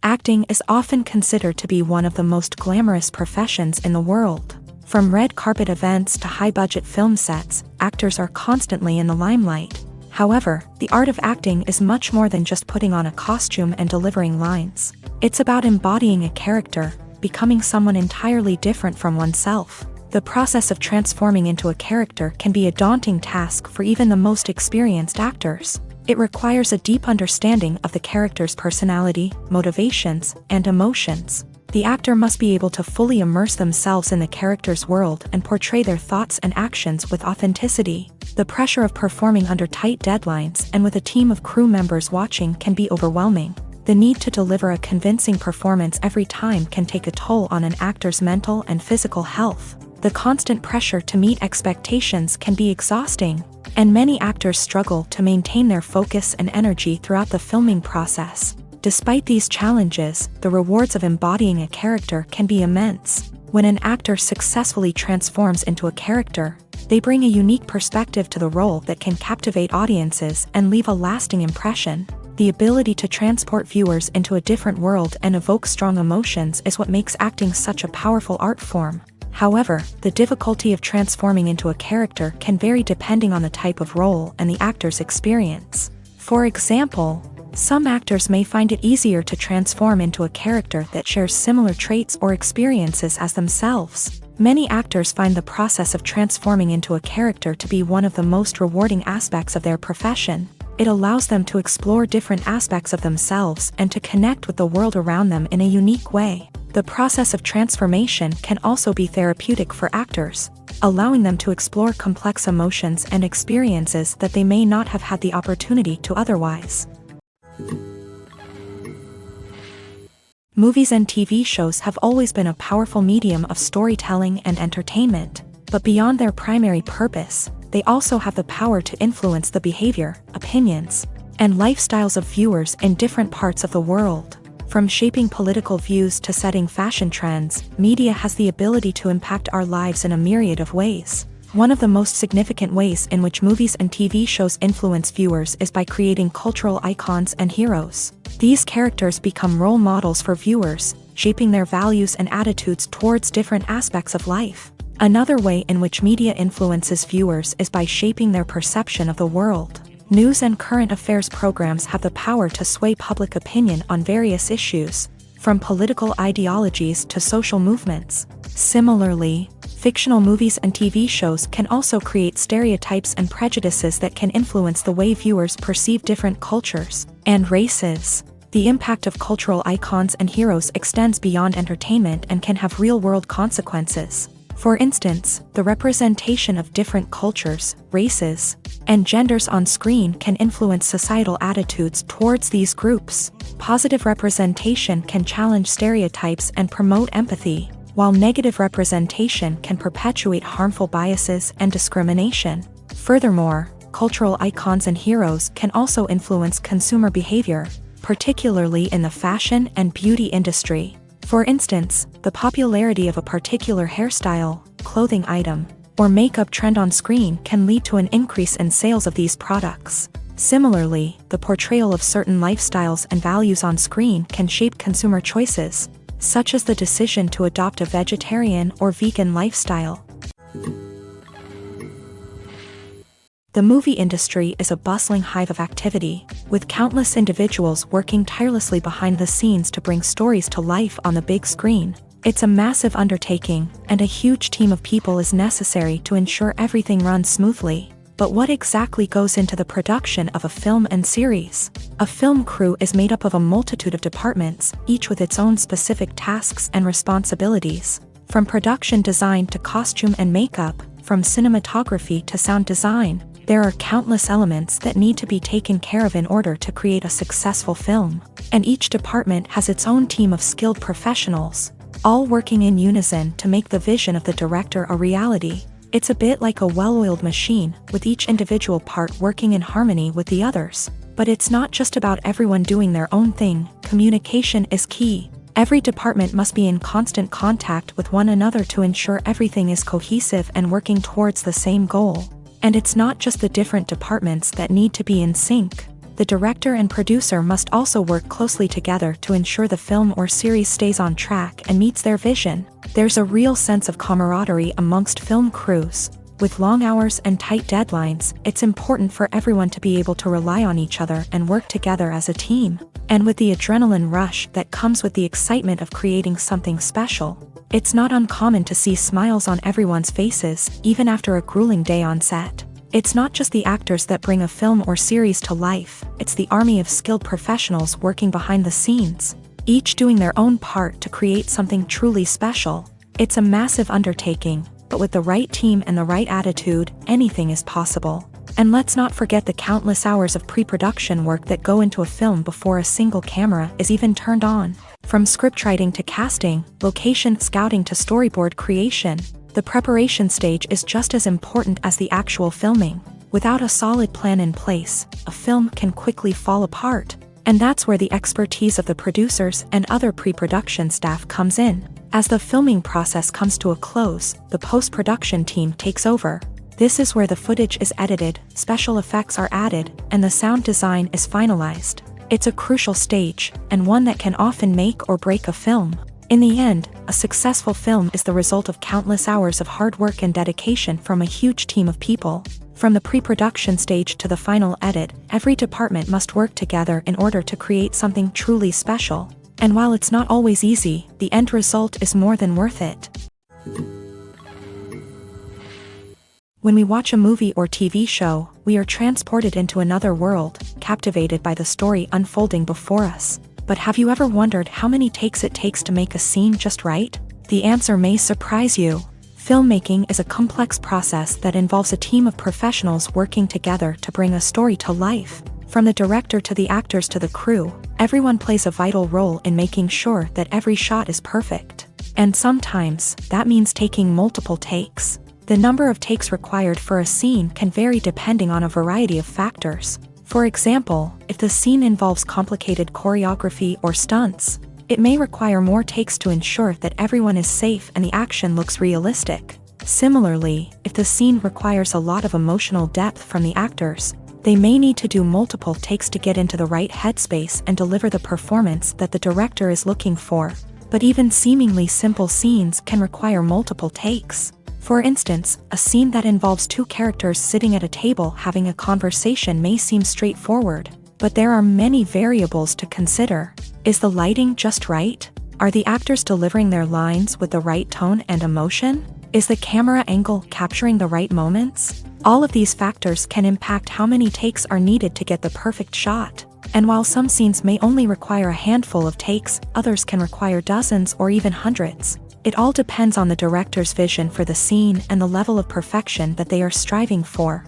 Acting is often considered to be one of the most glamorous professions in the world. From red carpet events to high-budget film sets, actors are constantly in the limelight. However, the art of acting is much more than just putting on a costume and delivering lines. It's about embodying a character, becoming someone entirely different from oneself. The process of transforming into a character can be a daunting task for even the most experienced actors. It requires a deep understanding of the character's personality, motivations, and emotions. The actor must be able to fully immerse themselves in the character's world and portray their thoughts and actions with authenticity. The pressure of performing under tight deadlines and with a team of crew members watching can be overwhelming. The need to deliver a convincing performance every time can take a toll on an actor's mental and physical health. The constant pressure to meet expectations can be exhausting, and many actors struggle to maintain their focus and energy throughout the filming process. Despite these challenges, the rewards of embodying a character can be immense. When an actor successfully transforms into a character, they bring a unique perspective to the role that can captivate audiences and leave a lasting impression. The ability to transport viewers into a different world and evoke strong emotions is what makes acting such a powerful art form. However, the difficulty of transforming into a character can vary depending on the type of role and the actor's experience. For example, some actors may find it easier to transform into a character that shares similar traits or experiences as themselves. Many actors find the process of transforming into a character to be one of the most rewarding aspects of their profession. It allows them to explore different aspects of themselves and to connect with the world around them in a unique way. The process of transformation can also be therapeutic for actors, allowing them to explore complex emotions and experiences that they may not have had the opportunity to otherwise. Movies and TV shows have always been a powerful medium of storytelling and entertainment, but beyond their primary purpose, they also have the power to influence the behavior, opinions, and lifestyles of viewers in different parts of the world. From shaping political views to setting fashion trends, media has the ability to impact our lives in a myriad of ways. One of the most significant ways in which movies and TV shows influence viewers is by creating cultural icons and heroes. These characters become role models for viewers, shaping their values and attitudes towards different aspects of life. Another way in which media influences viewers is by shaping their perception of the world. News and current affairs programs have the power to sway public opinion on various issues, from political ideologies to social movements. Similarly, fictional movies and TV shows can also create stereotypes and prejudices that can influence the way viewers perceive different cultures and races. The impact of cultural icons and heroes extends beyond entertainment and can have real-world consequences. For instance, the representation of different cultures, races, and genders on screen can influence societal attitudes towards these groups. Positive representation can challenge stereotypes and promote empathy, while negative representation can perpetuate harmful biases and discrimination. Furthermore, cultural icons and heroes can also influence consumer behavior, particularly in the fashion and beauty industry. For instance, the popularity of a particular hairstyle, clothing item, or makeup trend on screen can lead to an increase in sales of these products. Similarly, the portrayal of certain lifestyles and values on screen can shape consumer choices, such as the decision to adopt a vegetarian or vegan lifestyle. The movie industry is a bustling hive of activity, with countless individuals working tirelessly behind the scenes to bring stories to life on the big screen. It's a massive undertaking, and a huge team of people is necessary to ensure everything runs smoothly. But what exactly goes into the production of a film and series? A film crew is made up of a multitude of departments, each with its own specific tasks and responsibilities. From production design to costume and makeup, from cinematography to sound design, there are countless elements that need to be taken care of in order to create a successful film. And each department has its own team of skilled professionals, all working in unison to make the vision of the director a reality. It's a bit like a well-oiled machine, with each individual part working in harmony with the others. But it's not just about everyone doing their own thing. Communication is key. Every department must be in constant contact with one another to ensure everything is cohesive and working towards the same goal. And it's not just the different departments that need to be in sync. The director and producer must also work closely together to ensure the film or series stays on track and meets their vision. There's a real sense of camaraderie amongst film crews. With long hours and tight deadlines, it's important for everyone to be able to rely on each other and work together as a team. And with the adrenaline rush that comes with the excitement of creating something special, it's not uncommon to see smiles on everyone's faces, even after a grueling day on set. It's not just the actors that bring a film or series to life, it's the army of skilled professionals working behind the scenes, each doing their own part to create something truly special. It's a massive undertaking, but with the right team and the right attitude, anything is possible. And let's not forget the countless hours of pre-production work that go into a film before a single camera is even turned on. From scriptwriting to casting, location scouting to storyboard creation, the preparation stage is just as important as the actual filming. Without a solid plan in place, a film can quickly fall apart. And that's where the expertise of the producers and other pre-production staff comes in. As the filming process comes to a close, the post-production team takes over. This is where the footage is edited, special effects are added, and the sound design is finalized. It's a crucial stage, and one that can often make or break a film. In the end, a successful film is the result of countless hours of hard work and dedication from a huge team of people. From the pre-production stage to the final edit, every department must work together in order to create something truly special. And while it's not always easy, the end result is more than worth it. When we watch a movie or TV show, we are transported into another world, captivated by the story unfolding before us. But have you ever wondered how many takes it takes to make a scene just right? The answer may surprise you. Filmmaking is a complex process that involves a team of professionals working together to bring a story to life. From the director to the actors to the crew, everyone plays a vital role in making sure that every shot is perfect. And sometimes, that means taking multiple takes. The number of takes required for a scene can vary depending on a variety of factors. For example, if the scene involves complicated choreography or stunts, it may require more takes to ensure that everyone is safe and the action looks realistic. Similarly, if the scene requires a lot of emotional depth from the actors, they may need to do multiple takes to get into the right headspace and deliver the performance that the director is looking for. But even seemingly simple scenes can require multiple takes. For instance, a scene that involves two characters sitting at a table having a conversation may seem straightforward, but there are many variables to consider. Is the lighting just right? Are the actors delivering their lines with the right tone and emotion? Is the camera angle capturing the right moments? All of these factors can impact how many takes are needed to get the perfect shot. And while some scenes may only require a handful of takes, others can require dozens or even hundreds. It all depends on the director's vision for the scene and the level of perfection that they are striving for.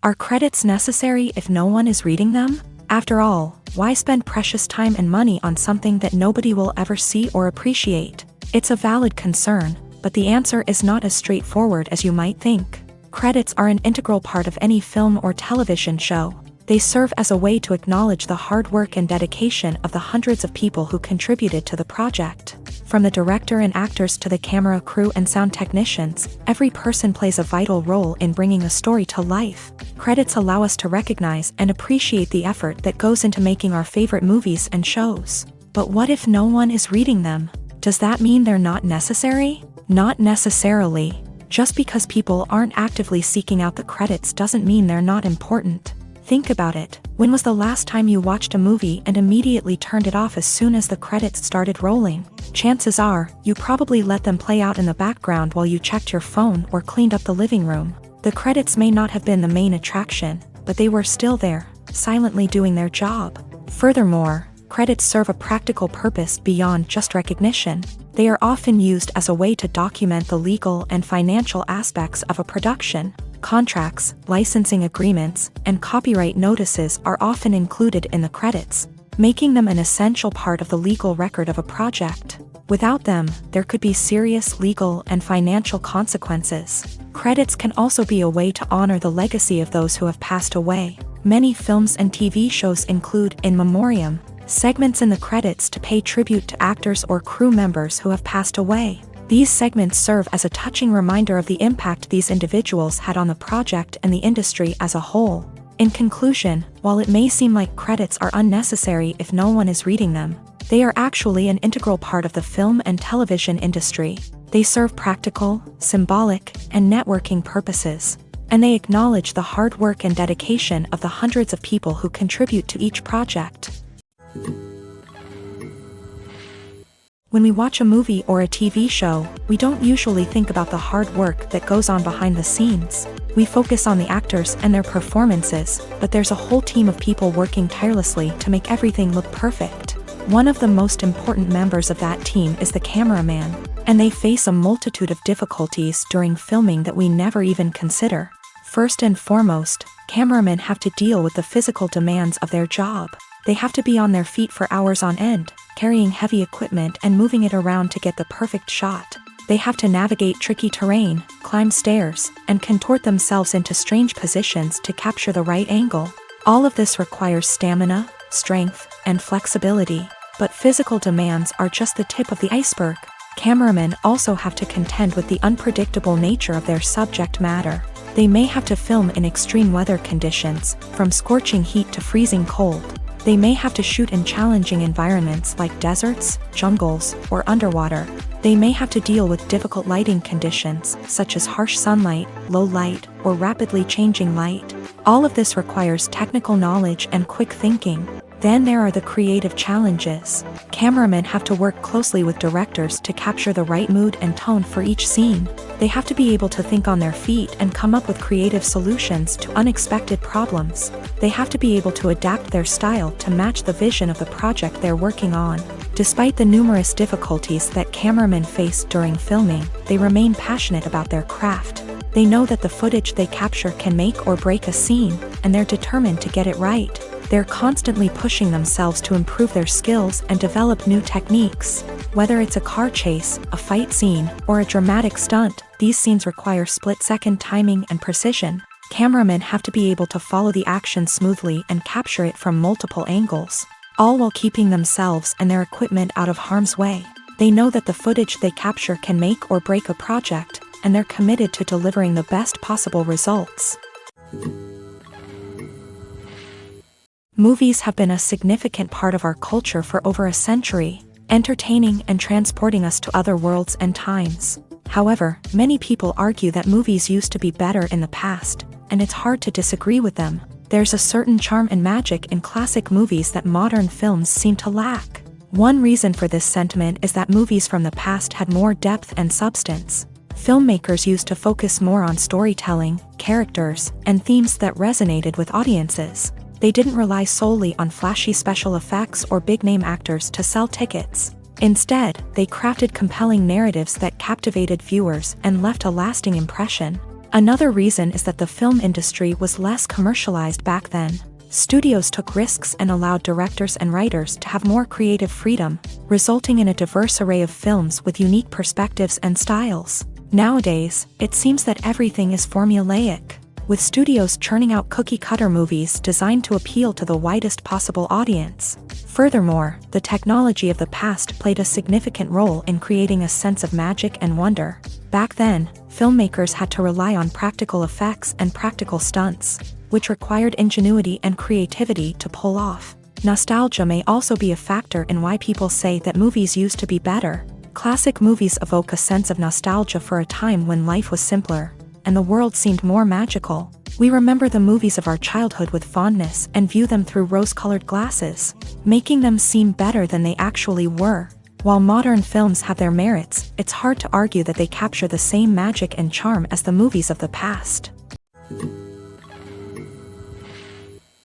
Are credits necessary if no one is reading them? After all, why spend precious time and money on something that nobody will ever see or appreciate? It's a valid concern, but the answer is not as straightforward as you might think. Credits are an integral part of any film or television show. They serve as a way to acknowledge the hard work and dedication of the hundreds of people who contributed to the project. From the director and actors to the camera crew and sound technicians, every person plays a vital role in bringing a story to life. Credits allow us to recognize and appreciate the effort that goes into making our favorite movies and shows. But what if no one is reading them? Does that mean they're not necessary? Not necessarily. Just because people aren't actively seeking out the credits doesn't mean they're not important. Think about it. When was the last time you watched a movie and immediately turned it off as soon as the credits started rolling? Chances are, you probably let them play out in the background while you checked your phone or cleaned up the living room. The credits may not have been the main attraction, but they were still there, silently doing their job. Furthermore, credits serve a practical purpose beyond just recognition. They are often used as a way to document the legal and financial aspects of a production. Contracts, licensing agreements, and copyright notices are often included in the credits, making them an essential part of the legal record of a project. Without them, there could be serious legal and financial consequences. Credits can also be a way to honor the legacy of those who have passed away. Many films and TV shows include in memoriam segments in the credits to pay tribute to actors or crew members who have passed away. These segments serve as a touching reminder of the impact these individuals had on the project and the industry as a whole. In conclusion, while it may seem like credits are unnecessary if no one is reading them, they are actually an integral part of the film and television industry. They serve practical, symbolic, and networking purposes, and they acknowledge the hard work and dedication of the hundreds of people who contribute to each project. When we watch a movie or a TV show, we don't usually think about the hard work that goes on behind the scenes. We focus on the actors and their performances, but there's a whole team of people working tirelessly to make everything look perfect. One of the most important members of that team is the cameraman, and they face a multitude of difficulties during filming that we never even consider. First and foremost, cameramen have to deal with the physical demands of their job. They have to be on their feet for hours on end, carrying heavy equipment and moving it around to get the perfect shot. They have to navigate tricky terrain, climb stairs, and contort themselves into strange positions to capture the right angle. All of this requires stamina, strength, and flexibility. But physical demands are just the tip of the iceberg. Cameramen also have to contend with the unpredictable nature of their subject matter. They may have to film in extreme weather conditions, from scorching heat to freezing cold. They may have to shoot in challenging environments like deserts, jungles, or underwater. They may have to deal with difficult lighting conditions, such as harsh sunlight, low light, or rapidly changing light. All of this requires technical knowledge and quick thinking. Then there are the creative challenges. Cameramen have to work closely with directors to capture the right mood and tone for each scene. They have to be able to think on their feet and come up with creative solutions to unexpected problems. They have to be able to adapt their style to match the vision of the project they're working on. Despite the numerous difficulties that cameramen face during filming, they remain passionate about their craft. They know that the footage they capture can make or break a scene, and they're determined to get it right. They're constantly pushing themselves to improve their skills and develop new techniques. Whether it's a car chase, a fight scene, or a dramatic stunt, these scenes require split-second timing and precision. Cameramen have to be able to follow the action smoothly and capture it from multiple angles, all while keeping themselves and their equipment out of harm's way. They know that the footage they capture can make or break a project, and they're committed to delivering the best possible results. Movies have been a significant part of our culture for over a century, entertaining and transporting us to other worlds and times. However, many people argue that movies used to be better in the past, and it's hard to disagree with them. There's a certain charm and magic in classic movies that modern films seem to lack. One reason for this sentiment is that movies from the past had more depth and substance. Filmmakers used to focus more on storytelling, characters, and themes that resonated with audiences. They didn't rely solely on flashy special effects or big-name actors to sell tickets. Instead, they crafted compelling narratives that captivated viewers and left a lasting impression. Another reason is that the film industry was less commercialized back then. Studios took risks and allowed directors and writers to have more creative freedom, resulting in a diverse array of films with unique perspectives and styles. Nowadays, it seems that everything is formulaic, with studios churning out cookie-cutter movies designed to appeal to the widest possible audience. Furthermore, the technology of the past played a significant role in creating a sense of magic and wonder. Back then, filmmakers had to rely on practical effects and practical stunts, which required ingenuity and creativity to pull off. Nostalgia may also be a factor in why people say that movies used to be better. Classic movies evoke a sense of nostalgia for a time when life was simpler, and the world seemed more magical. We remember the movies of our childhood with fondness and view them through rose-colored glasses, making them seem better than they actually were. While modern films have their merits, it's hard to argue that they capture the same magic and charm as the movies of the past.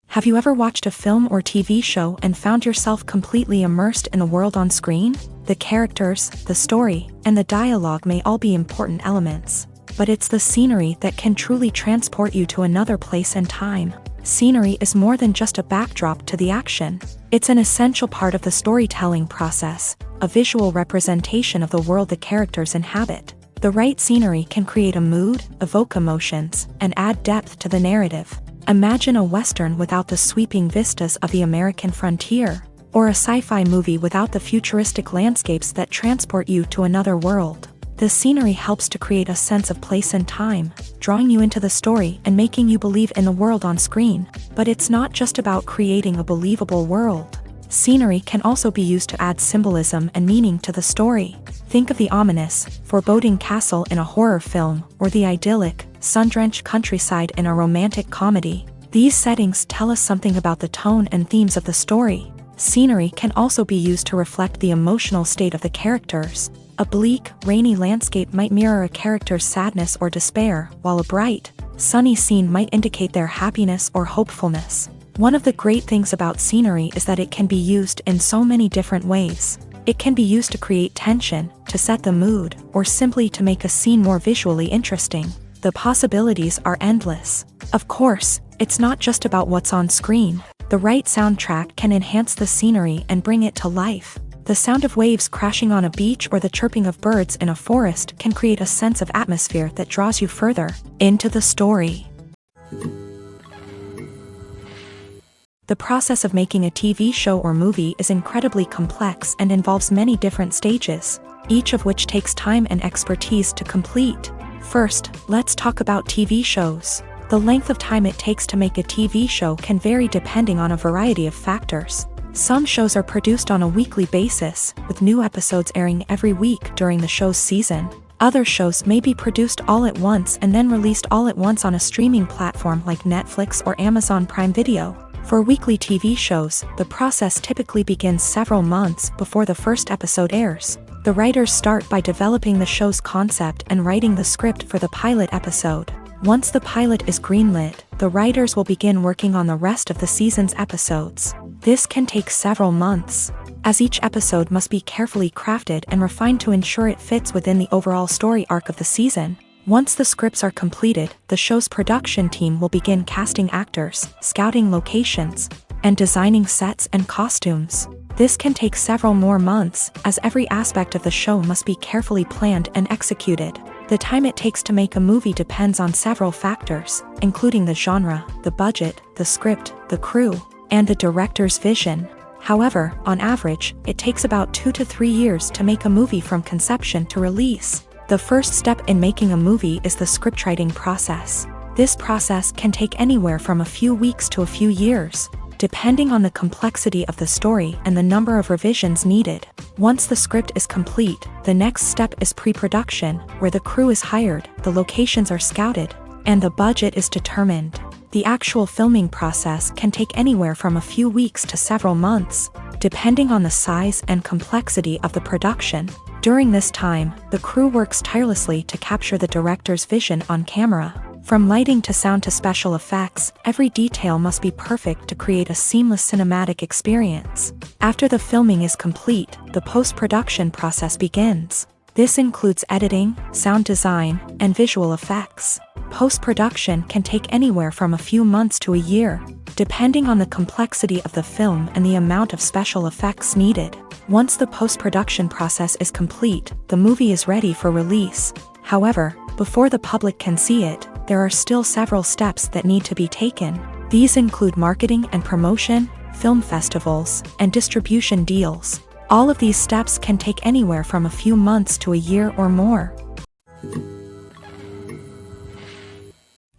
Have you ever watched a film or TV show and found yourself completely immersed in the world on screen? The characters, the story, and the dialogue may all be important elements, but it's the scenery that can truly transport you to another place and time. Scenery is more than just a backdrop to the action. It's an essential part of the storytelling process, a visual representation of the world the characters inhabit. The right scenery can create a mood, evoke emotions, and add depth to the narrative. Imagine a Western without the sweeping vistas of the American frontier, or a sci-fi movie without the futuristic landscapes that transport you to another world. The scenery helps to create a sense of place and time, drawing you into the story and making you believe in the world on screen. But it's not just about creating a believable world. Scenery can also be used to add symbolism and meaning to the story. Think of the ominous, foreboding castle in a horror film, or the idyllic, sun-drenched countryside in a romantic comedy. These settings tell us something about the tone and themes of the story. Scenery can also be used to reflect the emotional state of the characters. A bleak, rainy landscape might mirror a character's sadness or despair, while a bright, sunny scene might indicate their happiness or hopefulness. One of the great things about scenery is that it can be used in so many different ways. It can be used to create tension, to set the mood, or simply to make a scene more visually interesting. The possibilities are endless. Of course, it's not just about what's on screen. The right soundtrack can enhance the scenery and bring it to life. The sound of waves crashing on a beach or the chirping of birds in a forest can create a sense of atmosphere that draws you further into the story. The process of making a TV show or movie is incredibly complex and involves many different stages, each of which takes time and expertise to complete. First, let's talk about TV shows. The length of time it takes to make a TV show can vary depending on a variety of factors. Some shows are produced on a weekly basis, with new episodes airing every week during the show's season. Other shows may be produced all at once and then released all at once on a streaming platform like Netflix or Amazon Prime Video. For weekly TV shows, the process typically begins several months before the first episode airs. The writers start by developing the show's concept and writing the script for the pilot episode. Once the pilot is greenlit, the writers will begin working on the rest of the season's episodes. This can take several months, as each episode must be carefully crafted and refined to ensure it fits within the overall story arc of the season. Once the scripts are completed, the show's production team will begin casting actors, scouting locations, and designing sets and costumes. This can take several more months, as every aspect of the show must be carefully planned and executed. The time it takes to make a movie depends on several factors, including the genre, the budget, the script, the crew, and the director's vision. However, on average, it takes about 2 to 3 years to make a movie from conception to release. The first step in making a movie is the scriptwriting process. This process can take anywhere from a few weeks to a few years, depending on the complexity of the story and the number of revisions needed. Once the script is complete, the next step is pre-production, where the crew is hired, the locations are scouted, and the budget is determined. The actual filming process can take anywhere from a few weeks to several months, depending on the size and complexity of the production. During this time, the crew works tirelessly to capture the director's vision on camera. From lighting to sound to special effects, every detail must be perfect to create a seamless cinematic experience. After the filming is complete, the post-production process begins. This includes editing, sound design, and visual effects. Post-production can take anywhere from a few months to a year, depending on the complexity of the film and the amount of special effects needed. Once the post-production process is complete, the movie is ready for release. However, before the public can see it, there are still several steps that need to be taken. These include marketing and promotion, film festivals, and distribution deals. All of these steps can take anywhere from a few months to a year or more.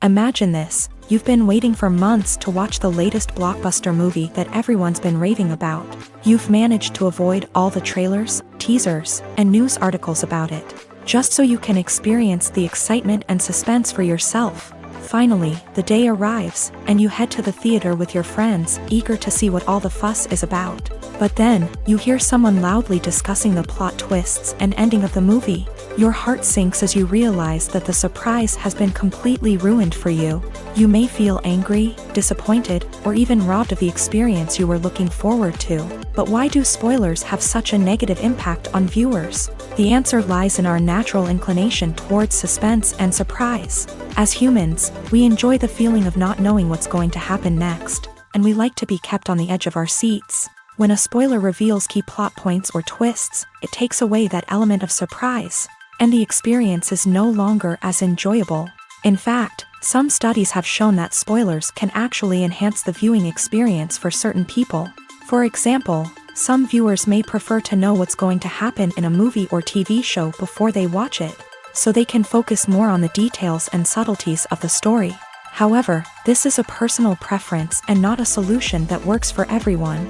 Imagine this: You've been waiting for months to watch the latest blockbuster movie that everyone's been raving about. You've managed to avoid all the trailers, teasers, and news articles about it, just so you can experience the excitement and suspense for yourself. Finally, the day arrives, and you head to the theater with your friends, eager to see what all the fuss is about. But then, you hear someone loudly discussing the plot twists and ending of the movie. Your heart sinks as you realize that the surprise has been completely ruined for you. You may feel angry, disappointed, or even robbed of the experience you were looking forward to. But why do spoilers have such a negative impact on viewers? The answer lies in our natural inclination towards suspense and surprise. As humans, we enjoy the feeling of not knowing what's going to happen next, and we like to be kept on the edge of our seats. When a spoiler reveals key plot points or twists, it takes away that element of surprise, and the experience is no longer as enjoyable. In fact, some studies have shown that spoilers can actually enhance the viewing experience for certain people. For example, some viewers may prefer to know what's going to happen in a movie or TV show before they watch it, so they can focus more on the details and subtleties of the story. However, this is a personal preference and not a solution that works for everyone.